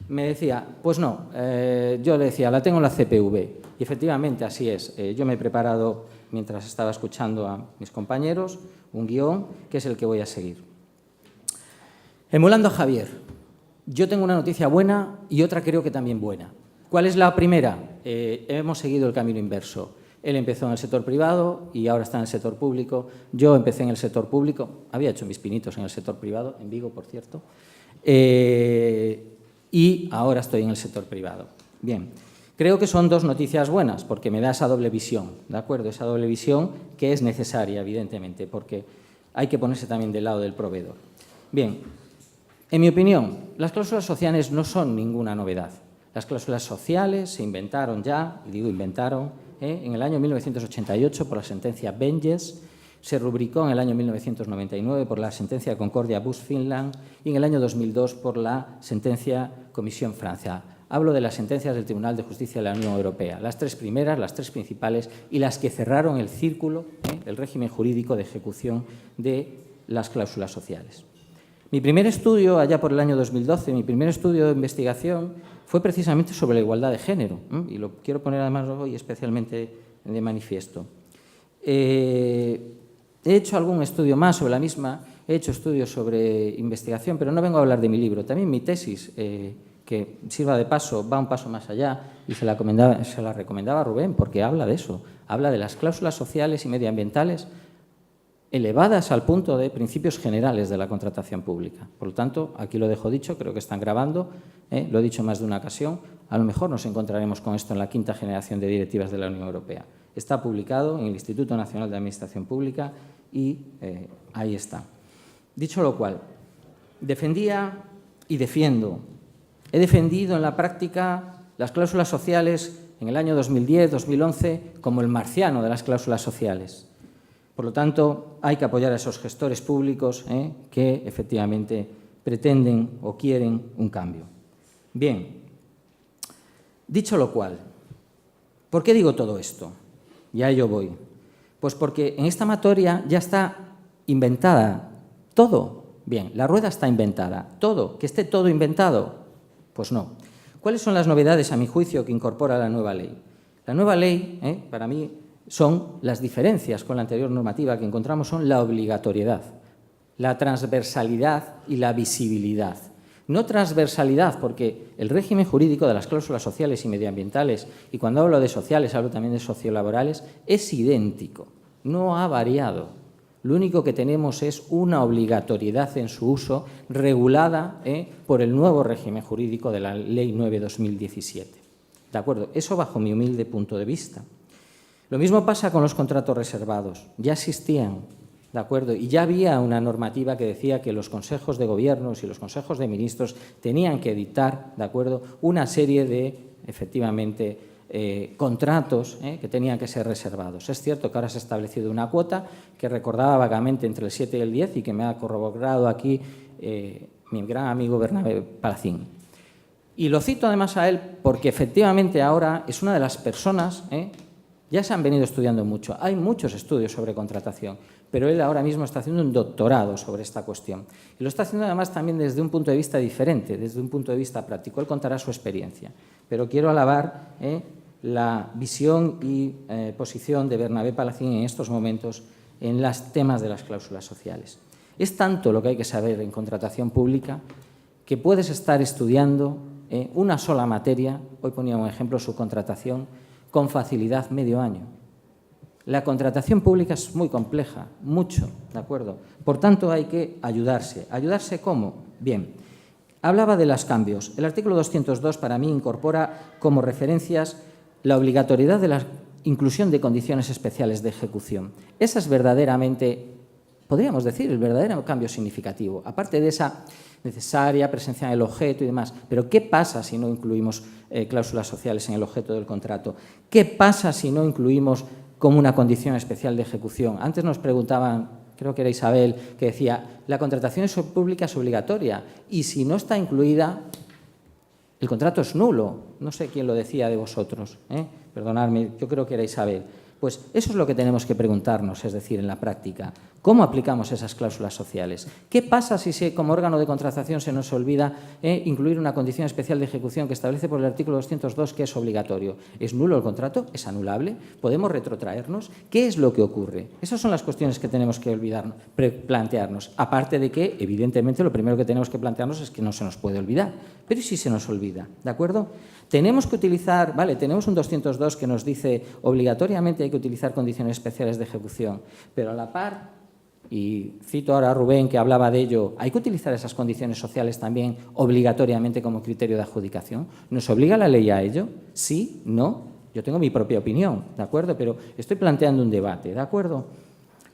Speaker 4: Me decía, pues no, yo le decía, la tengo en la CPV. Y efectivamente, así es. Yo me he preparado, mientras estaba escuchando a mis compañeros, un guión que es el que voy a seguir. Emulando a Javier, yo tengo una noticia buena y otra creo que también buena. ¿Cuál es la primera? Hemos seguido el camino inverso. Él empezó en el sector privado y ahora está en el sector público. Yo empecé en el sector público, había hecho mis pinitos en el sector privado, en Vigo, por cierto, y ahora estoy en el sector privado. Bien, creo que son dos noticias buenas porque me da esa doble visión, ¿de acuerdo? Esa doble visión que es necesaria, evidentemente, porque hay que ponerse también del lado del proveedor. Bien, en mi opinión, las cláusulas sociales no son ninguna novedad. Las cláusulas sociales se inventaron ya, y digo inventaron, en el año 1988 por la sentencia Benjes, se rubricó en el año 1999 por la sentencia Concordia-Bush-Finland y en el año 2002 por la sentencia Comisión-Francia. Hablo de las sentencias del Tribunal de Justicia de la Unión Europea, las tres primeras, las tres principales y las que cerraron el círculo, el régimen jurídico de ejecución de las cláusulas sociales. Mi primer estudio, allá por el año 2012, mi primer estudio de investigación fue precisamente sobre la igualdad de género, y lo quiero poner además hoy especialmente de manifiesto. He hecho algún estudio más sobre la misma, he hecho estudios sobre investigación, pero no vengo a hablar de mi libro. También mi tesis, que sirva de paso, va un paso más allá y se la recomendaba a Rubén porque habla de eso, habla de las cláusulas sociales y medioambientales elevadas al punto de principios generales de la contratación pública. Por lo tanto, aquí lo dejo dicho, creo que están grabando, lo he dicho en más de una ocasión, a lo mejor nos encontraremos con esto en la quinta generación de directivas de la Unión Europea. Está publicado en el Instituto Nacional de Administración Pública y ahí está. Dicho lo cual, defendía y defiendo. He defendido en la práctica las cláusulas sociales en el año 2010-2011 como el marciano de las cláusulas sociales. Por lo tanto, hay que apoyar a esos gestores públicos que efectivamente pretenden o quieren un cambio. Bien, dicho lo cual, ¿por qué digo todo esto? Y a ello voy. Pues porque en esta materia ya está inventada todo. Bien, la rueda está inventada. ¿Todo? ¿Que esté todo inventado? Pues no. ¿Cuáles son las novedades, a mi juicio, que incorpora la nueva ley? La nueva ley, para mí, son las diferencias con la anterior normativa que encontramos, son la obligatoriedad, la transversalidad y la visibilidad. No transversalidad, porque el régimen jurídico de las cláusulas sociales y medioambientales, y cuando hablo de sociales hablo también de sociolaborales, es idéntico, no ha variado. Lo único que tenemos es una obligatoriedad en su uso regulada por el nuevo régimen jurídico de la Ley 9/2017. ¿De acuerdo? Eso bajo mi humilde punto de vista. Lo mismo pasa con los contratos reservados. Ya existían, ¿de acuerdo? Y ya había una normativa que decía que los consejos de gobiernos y los consejos de ministros tenían que dictar, ¿de acuerdo?, una serie de, efectivamente, contratos que tenían que ser reservados. Es cierto que ahora se ha establecido una cuota que recordaba vagamente entre el 7 y el 10 y que me ha corroborado aquí mi gran amigo Bernabé Palacín. Y lo cito además a él porque efectivamente ahora es una de las personas, ya se han venido estudiando mucho, hay muchos estudios sobre contratación, pero él ahora mismo está haciendo un doctorado sobre esta cuestión. Y lo está haciendo además también desde un punto de vista diferente, desde un punto de vista práctico. Él contará su experiencia. Pero quiero alabar la visión y posición de Bernabé Palacín en estos momentos en los temas de las cláusulas sociales. Es tanto lo que hay que saber en contratación pública que puedes estar estudiando una sola materia, hoy ponía un ejemplo, subcontratación, con facilidad medio año. La contratación pública es muy compleja, mucho, ¿de acuerdo? Por tanto, hay que ayudarse. ¿Ayudarse cómo? Bien, hablaba de los cambios. El artículo 202 para mí incorpora como referencias la obligatoriedad de la inclusión de condiciones especiales de ejecución. Esa es verdaderamente podríamos decir, el verdadero cambio significativo, aparte de esa necesaria presencia en el objeto y demás. Pero ¿qué pasa si no incluimos cláusulas sociales en el objeto del contrato? ¿Qué pasa si no incluimos como una condición especial de ejecución? Antes nos preguntaban, creo que era Isabel, que decía, la contratación pública es obligatoria y si no está incluida, el contrato es nulo. No sé quién lo decía de vosotros, perdonadme, yo creo que era Isabel. Pues eso es lo que tenemos que preguntarnos, es decir, en la práctica. ¿Cómo aplicamos esas cláusulas sociales? ¿Qué pasa si como órgano de contratación se nos olvida incluir una condición especial de ejecución que establece por el artículo 202 que es obligatorio? ¿Es nulo el contrato? ¿Es anulable? ¿Podemos retrotraernos? ¿Qué es lo que ocurre? Esas son las cuestiones que tenemos que plantearnos. Aparte de que, evidentemente, lo primero que tenemos que plantearnos es que no se nos puede olvidar. Pero ¿y si se nos olvida? ¿De acuerdo? Tenemos que utilizar, vale, tenemos un 202 que nos dice obligatoriamente hay que utilizar condiciones especiales de ejecución, pero a la par, y cito ahora a Rubén que hablaba de ello, hay que utilizar esas condiciones sociales también obligatoriamente como criterio de adjudicación. ¿Nos obliga la ley a ello? ¿Sí? ¿No? Yo tengo mi propia opinión, ¿de acuerdo? Pero estoy planteando un debate, ¿de acuerdo?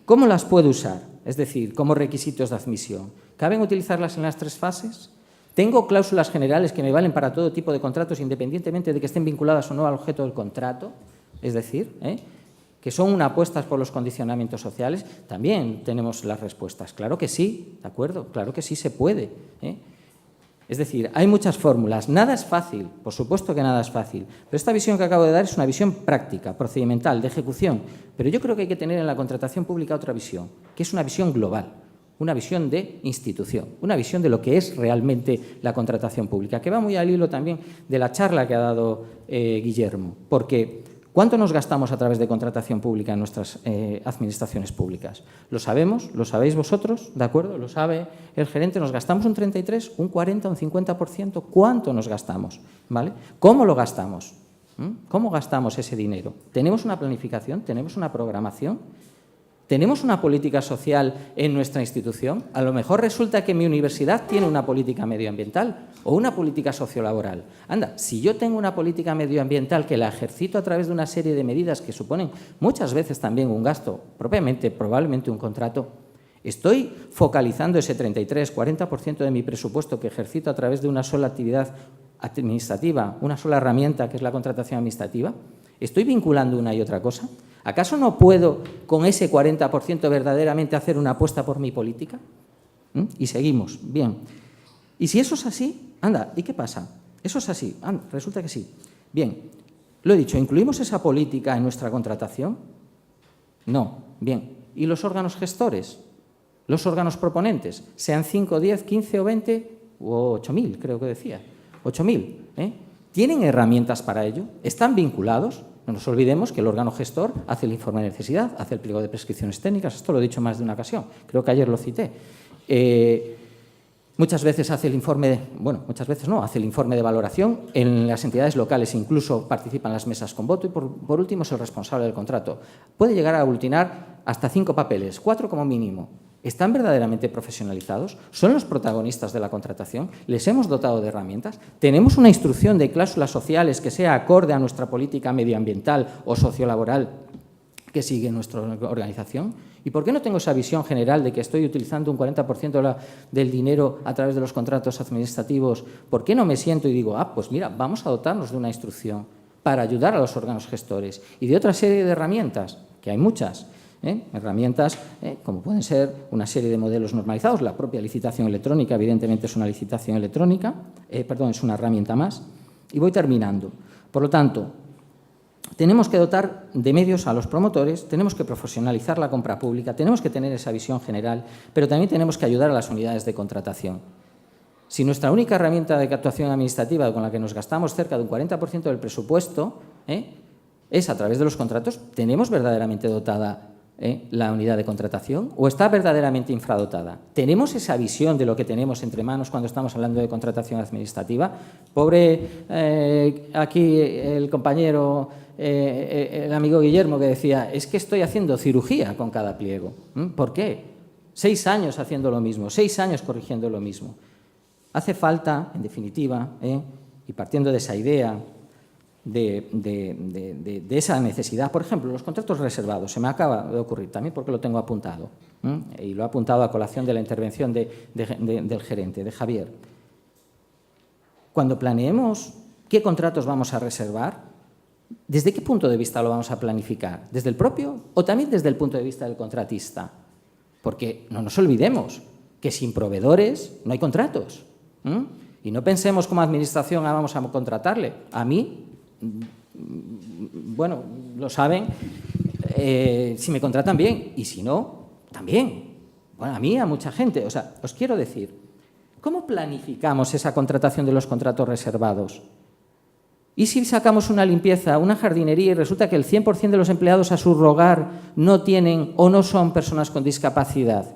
Speaker 4: ¿Cómo las puedo usar? Es decir, como requisitos de admisión. ¿Caben utilizarlas en las 3 fases? ¿Tengo cláusulas generales que me valen para todo tipo de contratos independientemente de que estén vinculadas o no al objeto del contrato? Es decir, que son una apuesta por los condicionamientos sociales. También tenemos las respuestas. Claro que sí, ¿de acuerdo? Claro que sí se puede. Es decir, hay muchas fórmulas. Nada es fácil, por supuesto que nada es fácil. Pero esta visión que acabo de dar es una visión práctica, procedimental, de ejecución. Pero yo creo que hay que tener en la contratación pública otra visión, que es una visión global. Una visión de institución, una visión de lo que es realmente la contratación pública, que va muy al hilo también de la charla que ha dado Guillermo, porque ¿cuánto nos gastamos a través de contratación pública en nuestras administraciones públicas? ¿Lo sabemos? ¿Lo sabéis vosotros? ¿De acuerdo? ¿Lo sabe el gerente? ¿Nos gastamos un 33, un 40, un 50%? ¿Cuánto nos gastamos? ¿Vale? ¿Cómo lo gastamos? ¿Cómo gastamos ese dinero? ¿Tenemos una planificación? ¿Tenemos una programación? ¿Tenemos una política social en nuestra institución? A lo mejor resulta que mi universidad tiene una política medioambiental o una política sociolaboral. Anda, si yo tengo una política medioambiental que la ejercito a través de una serie de medidas que suponen muchas veces también un gasto, probablemente un contrato, ¿estoy focalizando ese 33, 40% de mi presupuesto que ejercito a través de una sola actividad administrativa, una sola herramienta que es la contratación administrativa? ¿Estoy vinculando una y otra cosa? ¿Acaso no puedo con ese 40% verdaderamente hacer una apuesta por mi política? Y seguimos. Bien. Y si eso es así, anda, ¿y qué pasa? Eso es así. Anda, resulta que sí. Bien. Lo he dicho, ¿incluimos esa política en nuestra contratación? No. Bien. ¿Y los órganos gestores? ¿Los órganos proponentes? Sean 5, 10, 15 o 20 o 8.000, creo que decía. 8.000. ¿Tienen herramientas para ello? ¿Están vinculados? No nos olvidemos que el órgano gestor hace el informe de necesidad, hace el pliego de prescripciones técnicas, esto lo he dicho más de una ocasión, creo que ayer lo cité. Muchas veces hace el informe, muchas veces no, hace el informe de valoración, en las entidades locales incluso participan las mesas con voto y por último es el responsable del contrato. Puede llegar a aglutinar hasta 5 papeles, 4 como mínimo. ¿Están verdaderamente profesionalizados? ¿Son los protagonistas de la contratación? ¿Les hemos dotado de herramientas? ¿Tenemos una instrucción de cláusulas sociales que sea acorde a nuestra política medioambiental o sociolaboral que sigue nuestra organización? ¿Y por qué no tengo esa visión general de que estoy utilizando un 40% del dinero a través de los contratos administrativos? ¿Por qué no me siento y digo, pues mira, vamos a dotarnos de una instrucción para ayudar a los órganos gestores y de otra serie de herramientas, que hay muchas? Herramientas como pueden ser una serie de modelos normalizados, la propia licitación electrónica, evidentemente es una licitación electrónica, es una herramienta más. Y voy terminando. Por lo tanto, tenemos que dotar de medios a los promotores, tenemos que profesionalizar la compra pública, tenemos que tener esa visión general, pero también tenemos que ayudar a las unidades de contratación. Si nuestra única herramienta de actuación administrativa con la que nos gastamos cerca de un 40% del presupuesto es a través de los contratos, ¿tenemos verdaderamente dotada la unidad de contratación o está verdaderamente infradotada? ¿Tenemos esa visión de lo que tenemos entre manos cuando estamos hablando de contratación administrativa? Pobre aquí el compañero, el amigo Guillermo que decía, es que estoy haciendo cirugía con cada pliego. ¿Por qué? 6 años haciendo lo mismo, 6 años corrigiendo lo mismo. Hace falta, en definitiva, y partiendo de esa idea, de esa necesidad. Por ejemplo, los contratos reservados, se me acaba de ocurrir también porque lo tengo apuntado, y lo he apuntado a colación de la intervención del gerente, de Javier. Cuando planeemos qué contratos vamos a reservar, ¿desde qué punto de vista lo vamos a planificar? ¿Desde el propio o también desde el punto de vista del contratista? Porque no nos olvidemos que sin proveedores no hay contratos. Y no pensemos como administración, vamos a contratarle. A mí, bueno, lo saben, si me contratan bien y si no, también. Bueno, a mí, a mucha gente. O sea, os quiero decir, ¿cómo planificamos esa contratación de los contratos reservados? ¿Y si sacamos una limpieza, una jardinería y resulta que el 100% de los empleados a subrogar no tienen o no son personas con discapacidad?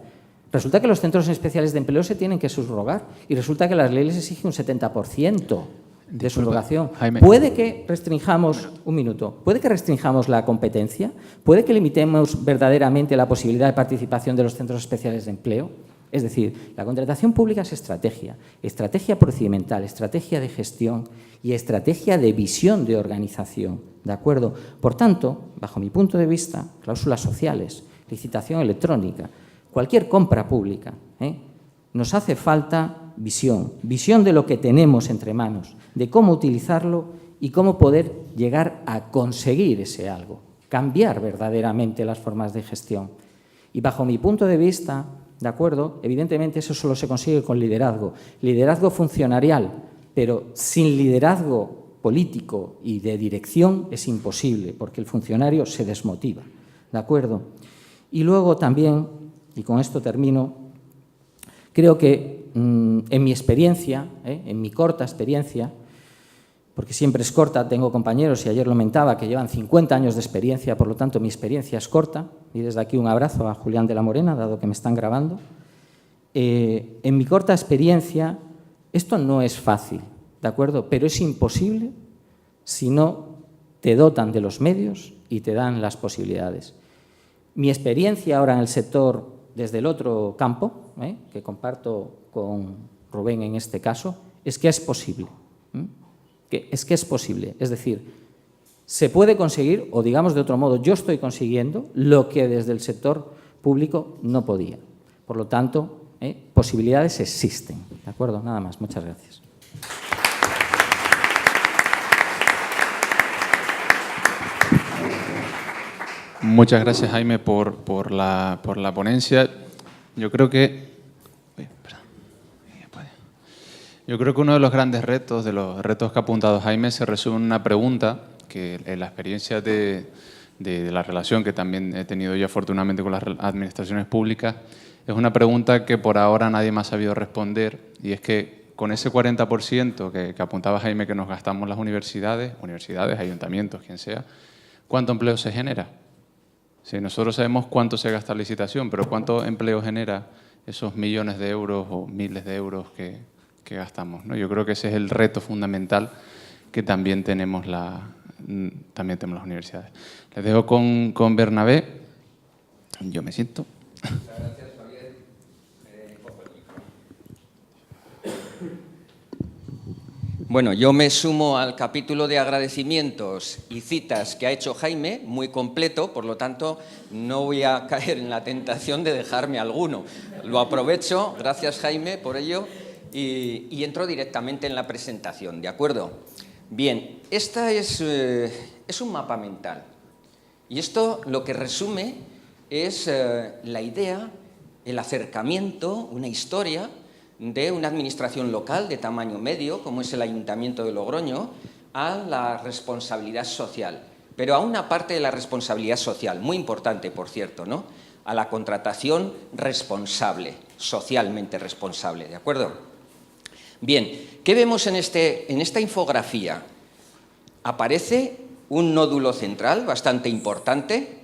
Speaker 4: Resulta que los centros especiales de empleo se tienen que subrogar y resulta que las leyes exigen un 70% de subrogación.
Speaker 1: Jaime.
Speaker 4: ¿Puede que restringamos, un minuto, puede que restringamos la competencia? ¿Puede que limitemos verdaderamente la posibilidad de participación de los centros especiales de empleo? Es decir, la contratación pública es estrategia procedimental, estrategia de gestión y estrategia de visión de organización, ¿de acuerdo? Por tanto, bajo mi punto de vista, cláusulas sociales, licitación electrónica, cualquier compra pública, nos hace falta visión de lo que tenemos entre manos, de cómo utilizarlo y cómo poder llegar a conseguir ese algo, cambiar verdaderamente las formas de gestión. Y bajo mi punto de vista, ¿de acuerdo? Evidentemente eso solo se consigue con liderazgo funcionarial, pero sin liderazgo político y de dirección es imposible, porque el funcionario se desmotiva, ¿de acuerdo? Y luego también, y con esto termino, creo que en mi experiencia, en mi corta experiencia, porque siempre es corta, tengo compañeros, y ayer lo comentaba, que llevan 50 años de experiencia, por lo tanto mi experiencia es corta, y desde aquí un abrazo a Julián de la Morena, dado que me están grabando. En mi corta experiencia, esto no es fácil, ¿de acuerdo? Pero es imposible si no te dotan de los medios y te dan las posibilidades. Mi experiencia ahora en el sector, desde el otro campo, que comparto con Rubén en este caso, es que es posible. Es que es posible, es decir, se puede conseguir, o digamos de otro modo, yo estoy consiguiendo lo que desde el sector público no podía. Por lo tanto, posibilidades existen, ¿de acuerdo? Nada más, muchas gracias.
Speaker 1: Muchas gracias, Jaime, por la ponencia. Yo creo que uno de los grandes retos, de los retos que ha apuntado Jaime, se resume en una pregunta que en la experiencia de la relación que también he tenido yo afortunadamente con las administraciones públicas, es una pregunta que por ahora nadie me ha sabido responder, y es que con ese 40% que apuntaba Jaime que nos gastamos las universidades, ayuntamientos, quien sea, ¿cuánto empleo se genera? Sí, nosotros sabemos cuánto se gasta la licitación, pero ¿cuánto empleo genera esos millones de euros o miles de euros que gastamos, ¿no? Yo creo que ese es el reto fundamental que también tenemos las universidades. Les dejo con Bernabé. Yo me siento.
Speaker 5: Muchas gracias, Javier. Bueno, yo me sumo al capítulo de agradecimientos y citas que ha hecho Jaime, muy completo, por lo tanto no voy a caer en la tentación de dejarme alguno. Lo aprovecho, gracias Jaime por ello, y entro directamente en la presentación, ¿de acuerdo? Bien, esta es un mapa mental, y esto lo que resume es la idea, el acercamiento, una historia de una administración local de tamaño medio, como es el Ayuntamiento de Logroño, a la responsabilidad social. Pero a una parte de la responsabilidad social, muy importante, por cierto, ¿no? A la contratación responsable, socialmente responsable, ¿de acuerdo? Bien, ¿qué vemos en esta infografía? Aparece un nódulo central bastante importante.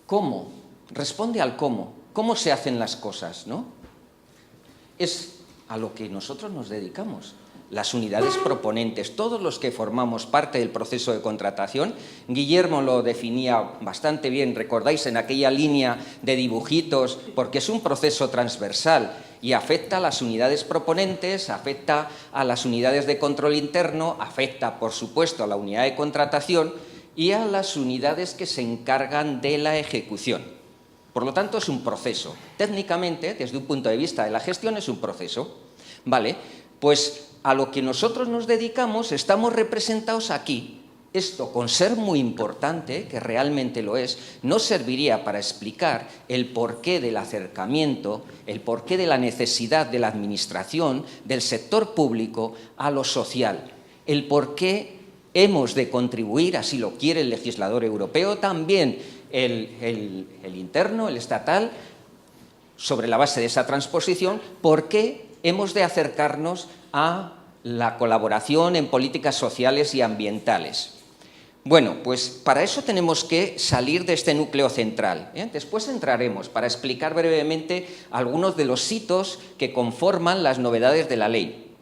Speaker 5: ¿Cómo? Responde al cómo. ¿Cómo se hacen las cosas, no? Es a lo que nosotros nos dedicamos. Las unidades proponentes, todos los que formamos parte del proceso de contratación. Guillermo lo definía bastante bien, recordáis, en aquella línea de dibujitos, porque es un proceso transversal y afecta a las unidades proponentes, afecta a las unidades de control interno, afecta, por supuesto, a la unidad de contratación y a las unidades que se encargan de la ejecución. Por lo tanto, es un proceso. Técnicamente, desde un punto de vista de la gestión, es un proceso. Vale, pues a lo que nosotros nos dedicamos estamos representados aquí. Esto, con ser muy importante, que realmente lo es, nos serviría para explicar el porqué del acercamiento, el porqué de la necesidad de la administración, del sector público, a lo social, el porqué hemos de contribuir, así lo quiere el legislador europeo, también el interno, el estatal, sobre la base de esa transposición, por qué hemos de acercarnos a la colaboración en políticas sociales y ambientales. Bueno, pues para eso tenemos que salir de este núcleo central. Después entraremos para explicar brevemente algunos de los hitos que conforman las novedades de la ley.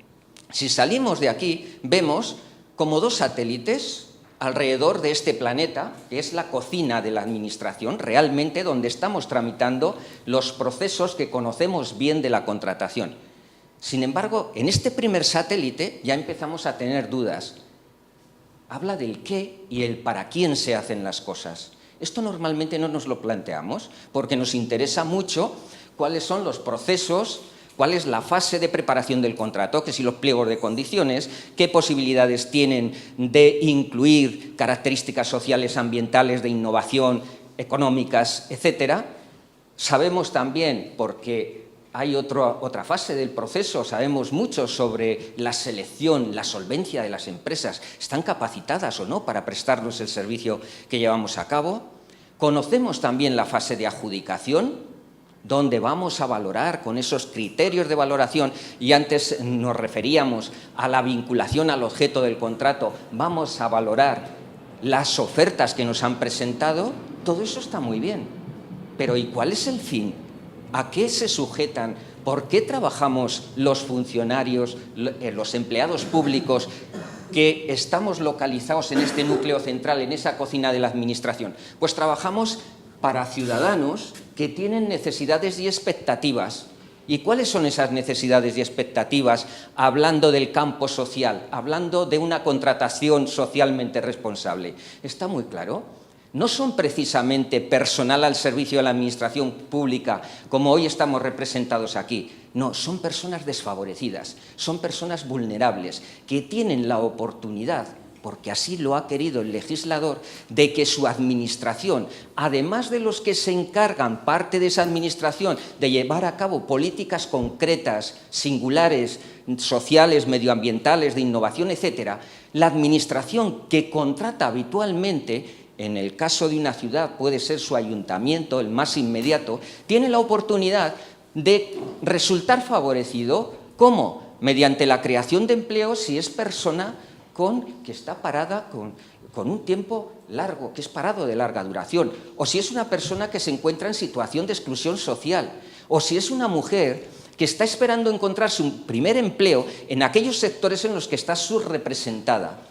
Speaker 5: Si salimos de aquí, vemos como dos satélites alrededor de este planeta, que es la cocina de la administración, realmente donde estamos tramitando los procesos que conocemos bien de la contratación. Sin embargo, en este primer satélite ya empezamos a tener dudas. Habla del qué y el para quién se hacen las cosas. Esto normalmente no nos lo planteamos porque nos interesa mucho cuáles son los procesos, cuál es la fase de preparación del contrato, que si los pliegos de condiciones, qué posibilidades tienen de incluir características sociales, ambientales, de innovación, económicas, etcétera. Sabemos también, porque hay otra fase del proceso, sabemos mucho sobre la selección, la solvencia de las empresas, ¿están capacitadas o no para prestarnos el servicio que llevamos a cabo? Conocemos también la fase de adjudicación, donde vamos a valorar con esos criterios de valoración, y antes nos referíamos a la vinculación al objeto del contrato, vamos a valorar las ofertas que nos han presentado. Todo eso está muy bien, pero ¿y cuál es el fin? ¿A qué se sujetan? ¿Por qué trabajamos los funcionarios, los empleados públicos que estamos localizados en este núcleo central, en esa cocina de la administración? Pues trabajamos para ciudadanos que tienen necesidades y expectativas. ¿Y cuáles son esas necesidades y expectativas hablando del campo social, hablando de una contratación socialmente responsable? Está muy claro. No son precisamente personal al servicio de la administración pública, como hoy estamos representados aquí. No, son personas desfavorecidas, son personas vulnerables, que tienen la oportunidad, porque así lo ha querido el legislador, de que su administración, además de los que se encargan, parte de esa administración, de llevar a cabo políticas concretas, singulares, sociales, medioambientales, de innovación, etcétera, la administración que contrata habitualmente, en el caso de una ciudad puede ser su ayuntamiento, el más inmediato, tiene la oportunidad de resultar favorecido. ¿Cómo? Mediante la creación de empleo si es persona que está parada con un tiempo largo, que es parado de larga duración, o si es una persona que se encuentra en situación de exclusión social, o si es una mujer que está esperando encontrar su primer empleo en aquellos sectores en los que está subrepresentada,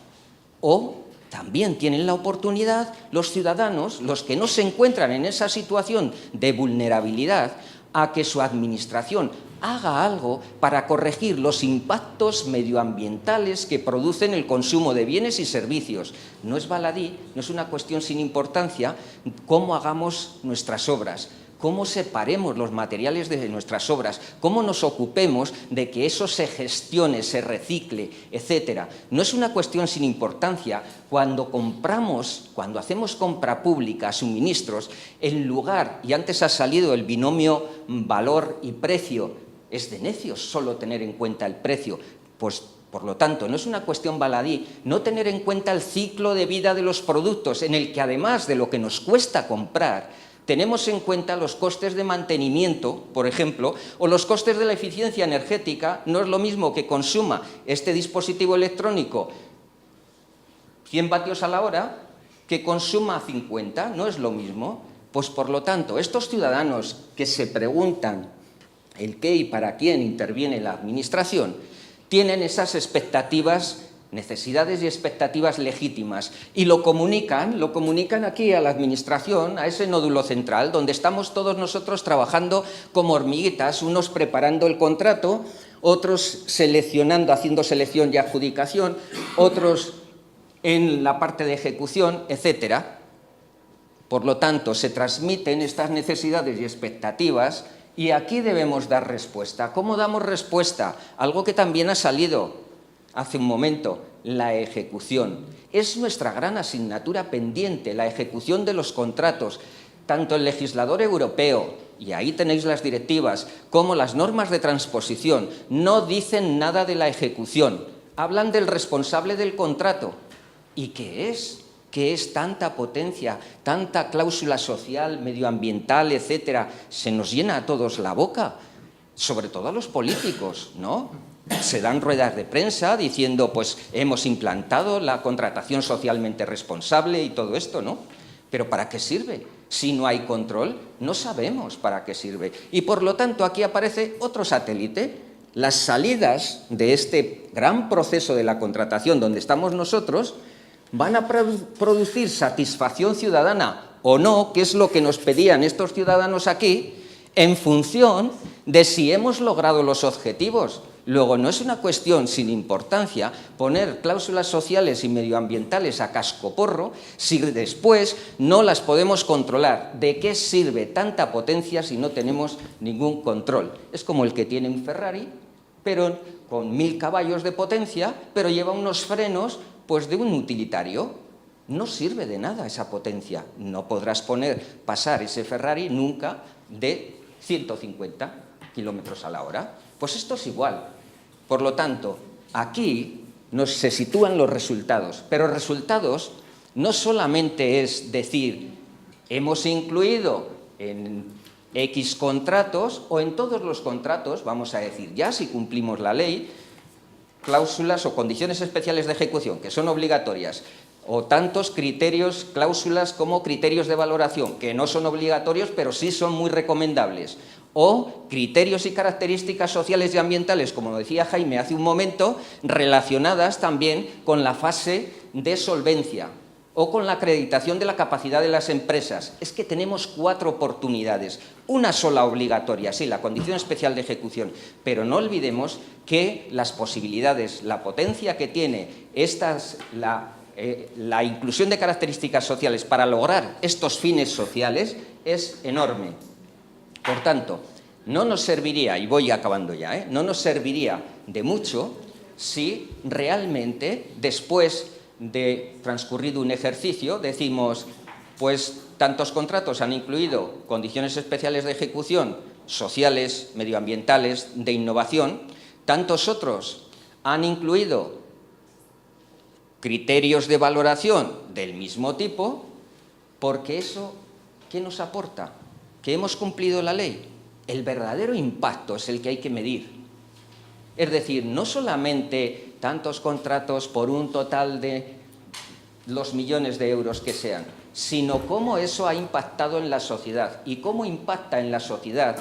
Speaker 5: o también tienen la oportunidad los ciudadanos, los que no se encuentran en esa situación de vulnerabilidad, a que su administración haga algo para corregir los impactos medioambientales que producen el consumo de bienes y servicios. No es baladí, no es una cuestión sin importancia cómo hagamos nuestras obras, cómo separemos los materiales de nuestras obras, cómo nos ocupemos de que eso se gestione, se recicle, etcétera. No es una cuestión sin importancia cuando compramos, cuando hacemos compra pública, suministros, en lugar, y antes ha salido el binomio valor y precio, es de necios solo tener en cuenta el precio, pues por lo tanto, no es una cuestión baladí no tener en cuenta el ciclo de vida de los productos, en el que además de lo que nos cuesta comprar, tenemos en cuenta los costes de mantenimiento, por ejemplo, o los costes de la eficiencia energética. No es lo mismo que consuma este dispositivo electrónico 100 vatios a la hora que consuma 50, no es lo mismo. Pues por lo tanto, estos ciudadanos que se preguntan el qué y para quién interviene la administración, tienen esas expectativas necesidades y expectativas legítimas, y lo comunican aquí a la Administración, a ese nódulo central, donde estamos todos nosotros trabajando como hormiguitas, unos preparando el contrato, otros seleccionando, haciendo selección y adjudicación, otros en la parte de ejecución, etcétera. Por lo tanto, se transmiten estas necesidades y expectativas y aquí debemos dar respuesta. ¿Cómo damos respuesta? Algo que también ha salido hace un momento, la ejecución. Es nuestra gran asignatura pendiente, la ejecución de los contratos. Tanto el legislador europeo, y ahí tenéis las directivas, como las normas de transposición, no dicen nada de la ejecución. Hablan del responsable del contrato. ¿Y qué es? ¿Qué es tanta potencia, tanta cláusula social, medioambiental, etcétera? Se nos llena a todos la boca, sobre todo a los políticos, ¿no? Se dan ruedas de prensa diciendo, pues hemos implantado la contratación socialmente responsable y todo esto, ¿no? ¿Pero para qué sirve? Si no hay control, no sabemos para qué sirve. Y por lo tanto, aquí aparece otro satélite. Las salidas de este gran proceso de la contratación donde estamos nosotros van a producir satisfacción ciudadana o no, que es lo que nos pedían estos ciudadanos aquí, en función de si hemos logrado los objetivos. Luego, no es una cuestión sin importancia poner cláusulas sociales y medioambientales a cascoporro si después no las podemos controlar. ¿De qué sirve tanta potencia si no tenemos ningún control? Es como el que tiene un Ferrari, pero con 1000 caballos de potencia, pero lleva unos frenos pues de un utilitario. No sirve de nada esa potencia. No podrás pasar ese Ferrari nunca de 150 kilómetros a la hora. Pues esto es igual. Por lo tanto, aquí se sitúan los resultados, pero resultados no solamente es decir, hemos incluido en X contratos o en todos los contratos, vamos a decir, ya si cumplimos la ley, cláusulas o condiciones especiales de ejecución, que son obligatorias, o tantos criterios, cláusulas como criterios de valoración, que no son obligatorios, pero sí son muy recomendables, o criterios y características sociales y ambientales, como decía Jaime hace un momento, relacionadas también con la fase de solvencia o con la acreditación de la capacidad de las empresas. Es que tenemos 4 oportunidades, una sola obligatoria, sí, la condición especial de ejecución, pero no olvidemos que las posibilidades, la potencia que tiene la inclusión de características sociales para lograr estos fines sociales es enorme. Por tanto, no nos serviría, y voy acabando ya, no nos serviría de mucho si realmente después de transcurrido un ejercicio decimos, pues tantos contratos han incluido condiciones especiales de ejecución, sociales, medioambientales, de innovación, tantos otros han incluido criterios de valoración del mismo tipo, porque eso, ¿qué nos aporta? ¿Que hemos cumplido la ley? El verdadero impacto es el que hay que medir. Es decir, no solamente tantos contratos por un total de los millones de euros que sean, sino cómo eso ha impactado en la sociedad y cómo impacta en la sociedad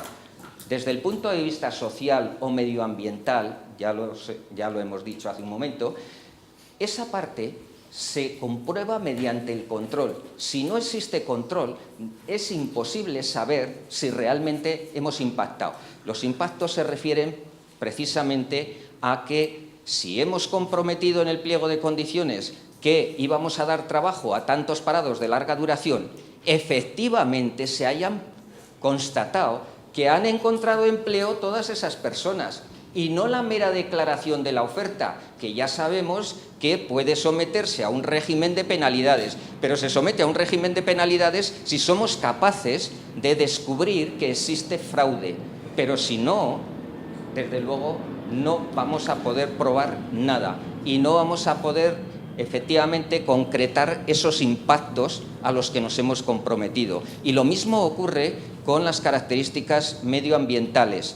Speaker 5: desde el punto de vista social o medioambiental, ya lo hemos dicho hace un momento. Esa parte se comprueba mediante el control. Si no existe control, es imposible saber si realmente hemos impactado. Los impactos se refieren precisamente a que si hemos comprometido en el pliego de condiciones que íbamos a dar trabajo a tantos parados de larga duración, efectivamente se hayan constatado que han encontrado empleo todas esas personas, y no la mera declaración de la oferta, que ya sabemos que puede someterse a un régimen de penalidades, pero se somete a un régimen de penalidades si somos capaces de descubrir que existe fraude, pero si no, desde luego no vamos a poder probar nada y no vamos a poder efectivamente concretar esos impactos a los que nos hemos comprometido. Y lo mismo ocurre con las características medioambientales.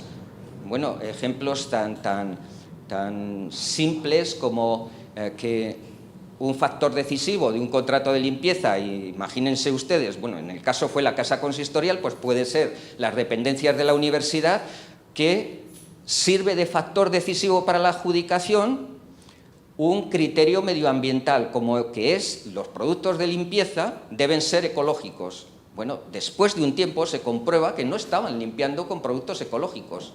Speaker 5: Bueno, ejemplos tan simples como que un factor decisivo de un contrato de limpieza, y imagínense ustedes, bueno, en el caso fue la casa consistorial, pues puede ser las dependencias de la universidad, que sirve de factor decisivo para la adjudicación, un criterio medioambiental, como que es los productos de limpieza deben ser ecológicos. Bueno, después de un tiempo se comprueba que no estaban limpiando con productos ecológicos.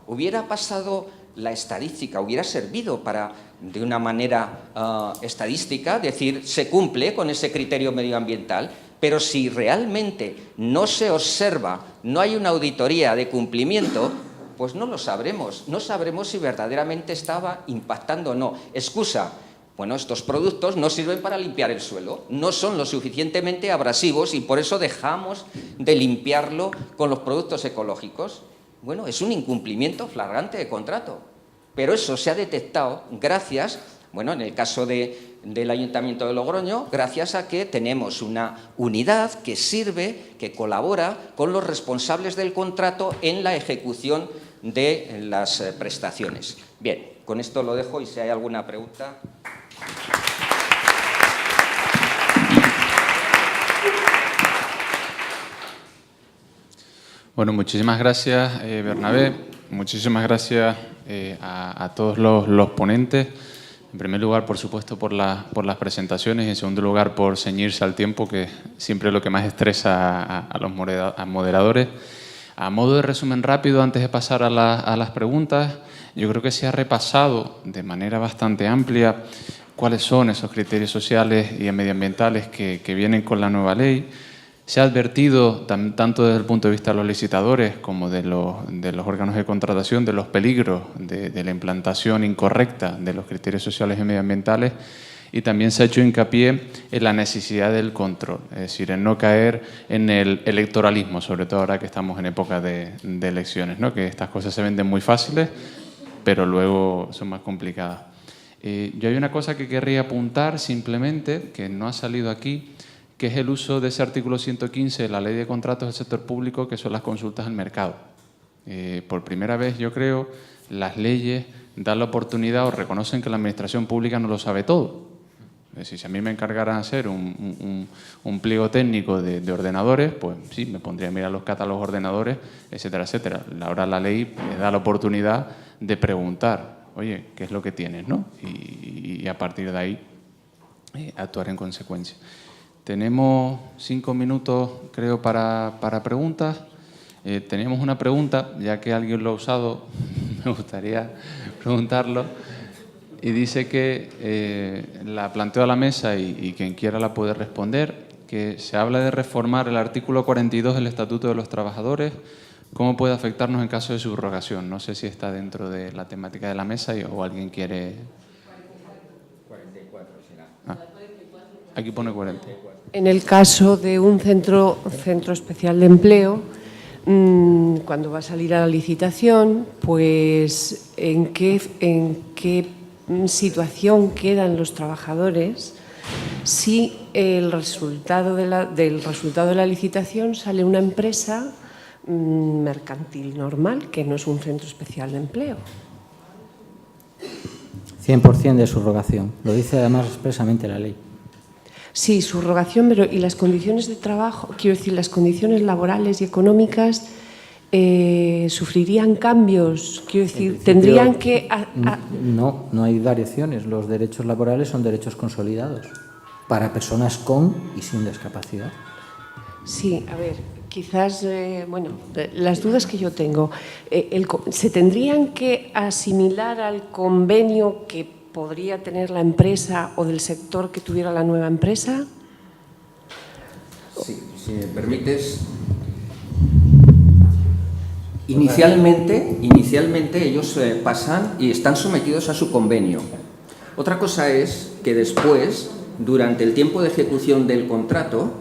Speaker 5: Hubiera pasado la estadística, hubiera servido para, de una manera estadística, decir, se cumple con ese criterio medioambiental, pero si realmente no se observa, no hay una auditoría de cumplimiento, pues no lo sabremos. No sabremos si verdaderamente estaba impactando o no. Excusa. Bueno, estos productos no sirven para limpiar el suelo, no son lo suficientemente abrasivos y por eso dejamos de limpiarlo con los productos ecológicos. Bueno, es un incumplimiento flagrante de contrato, pero eso se ha detectado gracias, bueno, en el caso del Ayuntamiento de Logroño, gracias a que tenemos una unidad que sirve, que colabora con los responsables del contrato en la ejecución de las prestaciones. Bien, con esto lo dejo y si hay alguna pregunta.
Speaker 1: Bueno, muchísimas gracias, Bernabé. Muchísimas gracias a todos los ponentes. En primer lugar, por supuesto, por las presentaciones y en segundo lugar, por ceñirse al tiempo, que siempre es lo que más estresa a los moderadores. A modo de resumen rápido, antes de pasar a las preguntas, yo creo que se ha repasado de manera bastante amplia cuáles son esos criterios sociales y medioambientales que vienen con la nueva ley. Se ha advertido, tanto desde el punto de vista de los licitadores como de los órganos de contratación, de los peligros de la implantación incorrecta de los criterios sociales y medioambientales, y también se ha hecho hincapié en la necesidad del control, es decir, en no caer en el electoralismo, sobre todo ahora que estamos en época de elecciones, ¿no? Que estas cosas se venden muy fáciles, pero luego son más complicadas. Yo hay una cosa que querría apuntar simplemente, que no ha salido aquí, que es el uso de ese artículo 115 de la Ley de Contratos del Sector Público, que son las consultas al mercado. Por primera vez, yo creo, las leyes dan la oportunidad o reconocen que la administración pública no lo sabe todo. Es decir, si a mí me encargaran hacer un pliego técnico de ordenadores, pues sí, me pondría a mirar los catálogos de ordenadores, etcétera, etcétera. Ahora la ley me da la oportunidad de preguntar, oye, ¿qué es lo que tienes, no? Y a partir de ahí actuar en consecuencia. Tenemos 5 minutos, creo, para preguntas. Teníamos una pregunta, ya que alguien lo ha usado, me gustaría preguntarlo. Y dice que la planteo a la mesa y quien quiera la puede responder, que se habla de reformar el artículo 42 del Estatuto de los Trabajadores. ¿Cómo puede afectarnos en caso de subrogación? No sé si está dentro de la temática de la mesa o alguien quiere...
Speaker 5: 44 será.
Speaker 1: Aquí pone 40.
Speaker 6: En el caso de un centro especial de empleo, cuando va a salir a la licitación, pues ¿en qué situación quedan los trabajadores si el resultado del resultado de la licitación sale una empresa mercantil normal, que no es un centro especial de empleo?
Speaker 4: 100% de subrogación. Lo dice además expresamente la ley.
Speaker 6: Sí, subrogación, pero ¿y las condiciones de trabajo? Quiero decir, las condiciones laborales y económicas sufrirían cambios. Quiero decir, tendrían que...
Speaker 4: No hay variaciones. Los derechos laborales son derechos consolidados para personas con y sin discapacidad.
Speaker 6: Sí, a ver, quizás, las dudas que yo tengo, ¿se tendrían que asimilar al convenio que podría tener la empresa o del sector que tuviera la nueva empresa?
Speaker 5: Sí, si me permites. Inicialmente ellos pasan y están sometidos a su convenio. Otra cosa es que después, durante el tiempo de ejecución del contrato,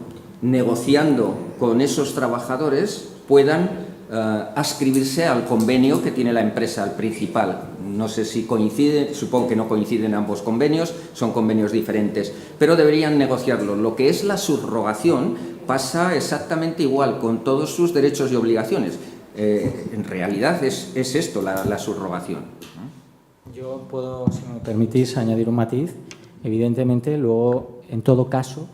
Speaker 5: negociando con esos trabajadores, puedan adscribirse al convenio que tiene la empresa, al principal. No sé si coinciden, supongo que no coinciden ambos convenios, son convenios diferentes, pero deberían negociarlo. Lo que es la subrogación pasa exactamente igual, con todos sus derechos y obligaciones. En realidad es esto, la subrogación.
Speaker 4: Yo puedo, si me permitís, añadir un matiz. Evidentemente, luego, en todo caso,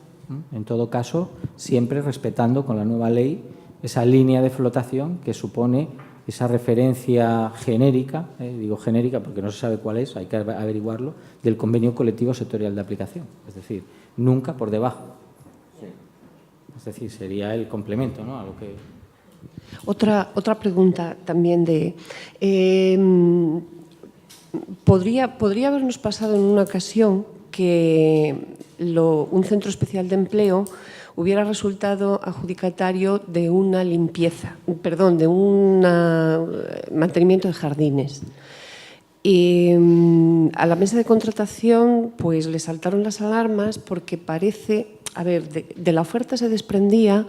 Speaker 4: siempre respetando con la nueva ley esa línea de flotación que supone esa referencia genérica, digo genérica porque no se sabe cuál es, hay que averiguarlo, del convenio colectivo sectorial de aplicación. Es decir, nunca por debajo. Es decir, sería el complemento, ¿no?, a lo que...
Speaker 6: Otra pregunta también de... ¿podría habernos pasado en una ocasión que un centro especial de empleo hubiera resultado adjudicatario de una limpieza, perdón, de un mantenimiento de jardines? Y a la mesa de contratación pues le saltaron las alarmas porque parece, a ver, de la oferta se desprendía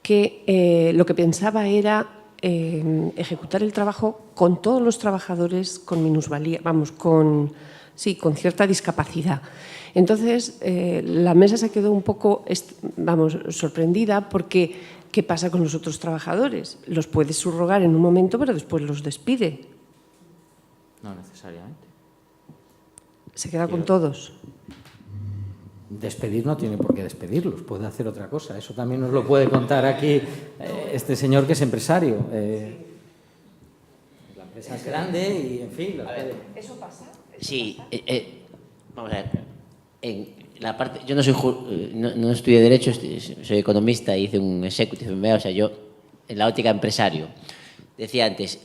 Speaker 6: que lo que pensaba era ejecutar el trabajo con todos los trabajadores con minusvalía, vamos, con cierta discapacidad. Entonces, la mesa se quedó un poco, sorprendida porque ¿qué pasa con los otros trabajadores? Los puedes subrogar en un momento, pero después los despide.
Speaker 4: No necesariamente.
Speaker 6: Se queda con todos.
Speaker 4: Despedir no tiene por qué despedirlos, puede hacer otra cosa. Eso también nos lo puede contar aquí este señor que es empresario. La empresa es grande y, en fin...
Speaker 6: ¿Eso pasa?
Speaker 2: Sí, vamos a ver. En la parte, yo no estudié Derecho, soy economista e hice un executive MBA, o sea, yo en la óptica empresario. Decía antes,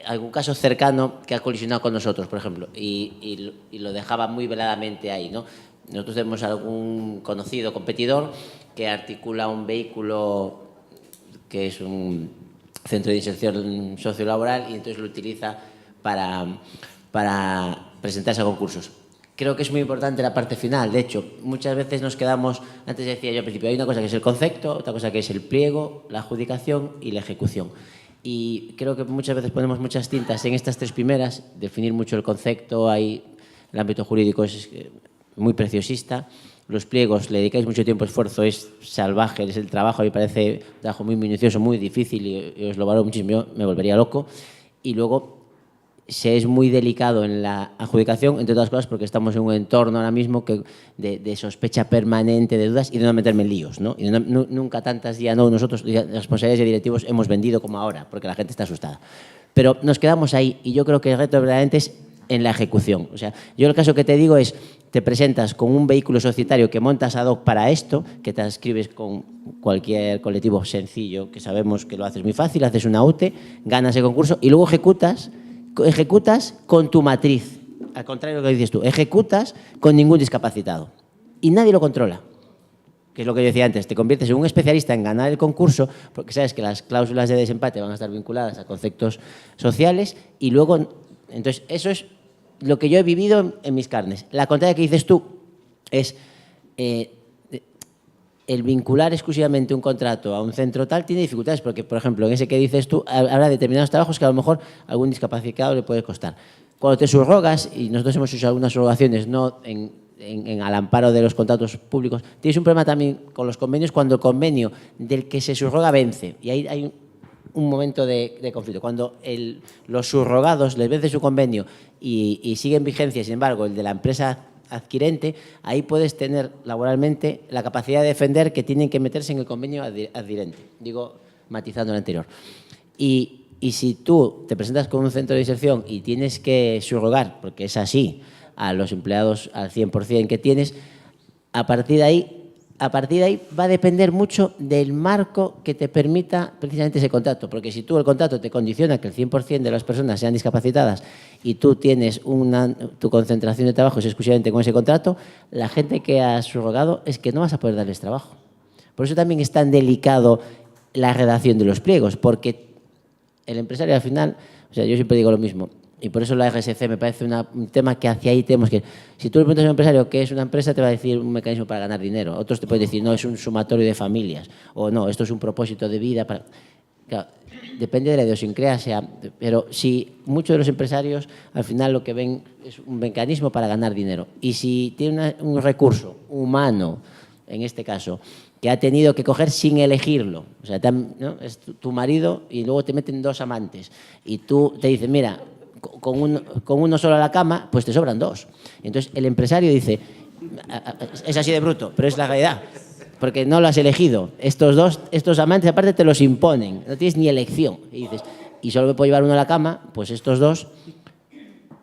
Speaker 2: algún caso cercano que ha colisionado con nosotros, por ejemplo, y lo dejaba muy veladamente ahí, ¿no? Nosotros tenemos algún conocido competidor que articula un vehículo que es un centro de inserción sociolaboral y entonces lo utiliza para presentarse a concursos. Creo que es muy importante la parte final. De hecho, muchas veces nos quedamos, antes decía yo al principio, hay una cosa que es el concepto, otra cosa que es el pliego, la adjudicación y la ejecución. Y creo que muchas veces ponemos muchas tintas en estas tres primeras, definir mucho el concepto, el ámbito jurídico es muy preciosista, los pliegos le dedicáis mucho tiempo, esfuerzo, es salvaje, es el trabajo, a mí me parece un trabajo muy minucioso, muy difícil y os lo valoro muchísimo, yo me volvería loco. Y luego se es muy delicado en la adjudicación, entre otras cosas porque estamos en un entorno ahora mismo de sospecha permanente, de dudas y de no meterme en líos, ¿no? Y nunca tantas nosotros, responsables de directivos, hemos vendido como ahora, porque la gente está asustada. Pero nos quedamos ahí y yo creo que el reto verdaderamente es en la ejecución. O sea, yo el caso que te digo es, te presentas con un vehículo societario que montas ad hoc para esto, que te inscribes con cualquier colectivo sencillo, que sabemos que lo haces muy fácil, haces una UTE, ganas el concurso y luego ejecutas con tu matriz. Al contrario de lo que dices tú, ejecutas con ningún discapacitado. Y nadie lo controla. Que es lo que yo decía antes, te conviertes en un especialista en ganar el concurso, porque sabes que las cláusulas de desempate van a estar vinculadas a conceptos sociales y luego... Entonces, eso es lo que yo he vivido en mis carnes. La contraria que dices tú es el vincular exclusivamente un contrato a un centro tal tiene dificultades, porque, por ejemplo, en ese que dices tú, habrá determinados trabajos que a lo mejor a algún discapacitado le puede costar. Cuando te subrogas, y nosotros hemos hecho algunas subrogaciones no al amparo de los contratos públicos, tienes un problema también con los convenios cuando el convenio del que se subroga vence, y ahí hay un momento de conflicto. Cuando los subrogados les vence su convenio y sigue en vigencia, sin embargo, el de la empresa adquirente, ahí puedes tener laboralmente la capacidad de defender que tienen que meterse en el convenio adquirente. Digo, matizando lo anterior. Y si tú te presentas con un centro de inserción y tienes que subrogar, porque es así, a los empleados al 100% que tienes, a partir de ahí va a depender mucho del marco que te permita precisamente ese contrato, porque si tú el contrato te condiciona que el 100% de las personas sean discapacitadas y tú tienes tu concentración de trabajo es exclusivamente con ese contrato, la gente que has subrogado es que no vas a poder darles trabajo. Por eso también es tan delicado la redacción de los pliegos, porque el empresario al final, o sea, yo siempre digo lo mismo, y por eso la RSC me parece un tema que hacia ahí tenemos que ir. Si tú le preguntas a un empresario qué es una empresa, te va a decir un mecanismo para ganar dinero. Otros te pueden decir, no, es un sumatorio de familias. O no, esto es un propósito de vida. Claro, depende de la idiosincrasia. Pero si muchos de los empresarios al final lo que ven es un mecanismo para ganar dinero. Y si tiene un recurso humano, en este caso, que ha tenido que coger sin elegirlo. O sea, ¿no? Es tu marido y luego te meten dos amantes. Y tú te dices, mira, con uno solo a la cama, pues te sobran dos. Entonces el empresario dice, es así de bruto, pero es la realidad, porque no lo has elegido. Estos amantes aparte te los imponen, no tienes ni elección. Y dices, y solo me puedo llevar uno a la cama, pues estos dos,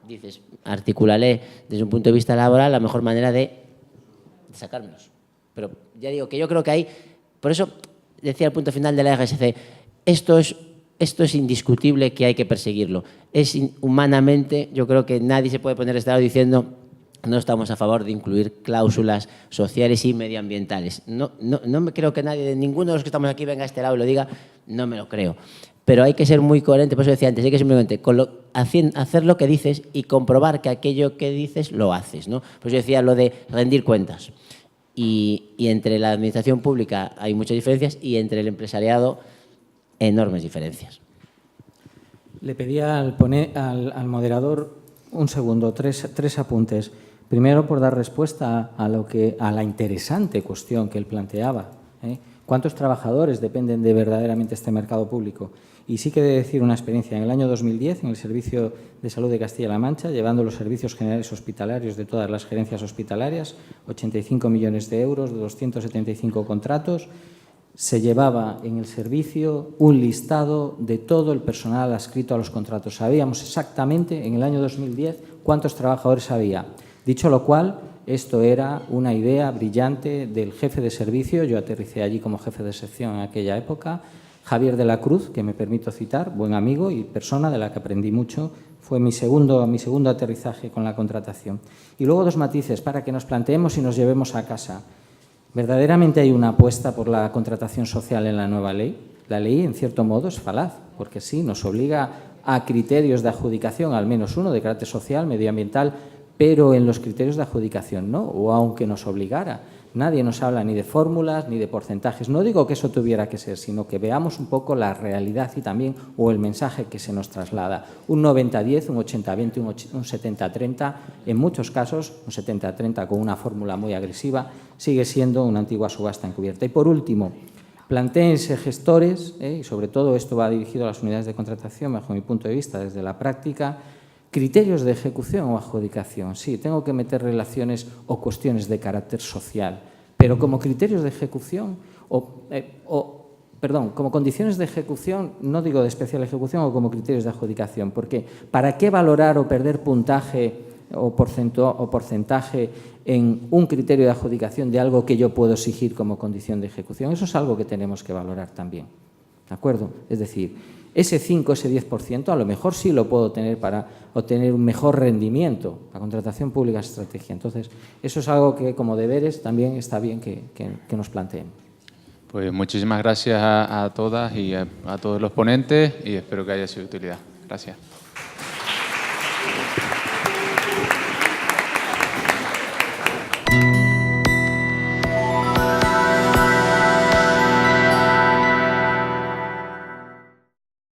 Speaker 2: dices, articúlale desde un punto de vista laboral la mejor manera de sacármelos. Pero ya digo que yo creo que hay, por eso decía al punto final de la RSC, esto es indiscutible que hay que perseguirlo. Humanamente, yo creo que nadie se puede poner de este lado diciendo no estamos a favor de incluir cláusulas sociales y medioambientales. No me creo que nadie, ninguno de los que estamos aquí venga a este lado y lo diga, no me lo creo. Pero hay que ser muy coherente, por eso decía antes, hay que simplemente hacer lo que dices y comprobar que aquello que dices lo haces, ¿no? Pues yo decía lo de rendir cuentas. Y entre la administración pública hay muchas diferencias y entre el empresariado enormes diferencias.
Speaker 4: Le pedía al moderador un segundo, tres apuntes. Primero, por dar respuesta a la interesante cuestión que él planteaba, ¿eh? ¿Cuántos trabajadores dependen de verdaderamente este mercado público? Y sí que he de decir una experiencia. En el año 2010, en el Servicio de Salud de Castilla-La Mancha, llevando los servicios generales hospitalarios de todas las gerencias hospitalarias, 85 millones de euros, de 275 contratos, se llevaba en el servicio un listado de todo el personal adscrito a los contratos. Sabíamos exactamente en el año 2010 cuántos trabajadores había. Dicho lo cual, esto era una idea brillante del jefe de servicio. Yo aterricé allí como jefe de sección en aquella época, Javier de la Cruz, que me permito citar, buen amigo y persona de la que aprendí mucho. Fue mi segundo aterrizaje con la contratación. Y luego dos matices para que nos planteemos y nos llevemos a casa. ¿Verdaderamente hay una apuesta por la contratación social en la nueva ley? La ley, en cierto modo, es falaz, porque sí, nos obliga a criterios de adjudicación, al menos uno, de carácter social, medioambiental, pero en los criterios de adjudicación no, o aunque nos obligara. Nadie nos habla ni de fórmulas ni de porcentajes. No digo que eso tuviera que ser, sino que veamos un poco la realidad y también o el mensaje que se nos traslada. Un 90-10, un 80-20, un 70-30, en muchos casos un 70-30 con una fórmula muy agresiva, sigue siendo una antigua subasta encubierta. Y por último, plantéense gestores, y sobre todo esto va dirigido a las unidades de contratación, bajo mi punto de vista, desde la práctica, criterios de ejecución o adjudicación. Sí, tengo que meter relaciones o cuestiones de carácter social, pero como criterios de ejecución como condiciones de ejecución, no digo de especial ejecución o como criterios de adjudicación, porque ¿para qué valorar o perder puntaje o porcentaje en un criterio de adjudicación de algo que yo puedo exigir como condición de ejecución? Eso es algo que tenemos que valorar también, ¿de acuerdo? Es decir, ese 5, ese 10%, a lo mejor sí lo puedo tener para obtener un mejor rendimiento. La contratación pública es estrategia. Entonces, eso es algo que como deberes también está bien que nos planteemos.
Speaker 1: Pues muchísimas gracias a todas y a todos los ponentes y espero que haya sido de utilidad. Gracias.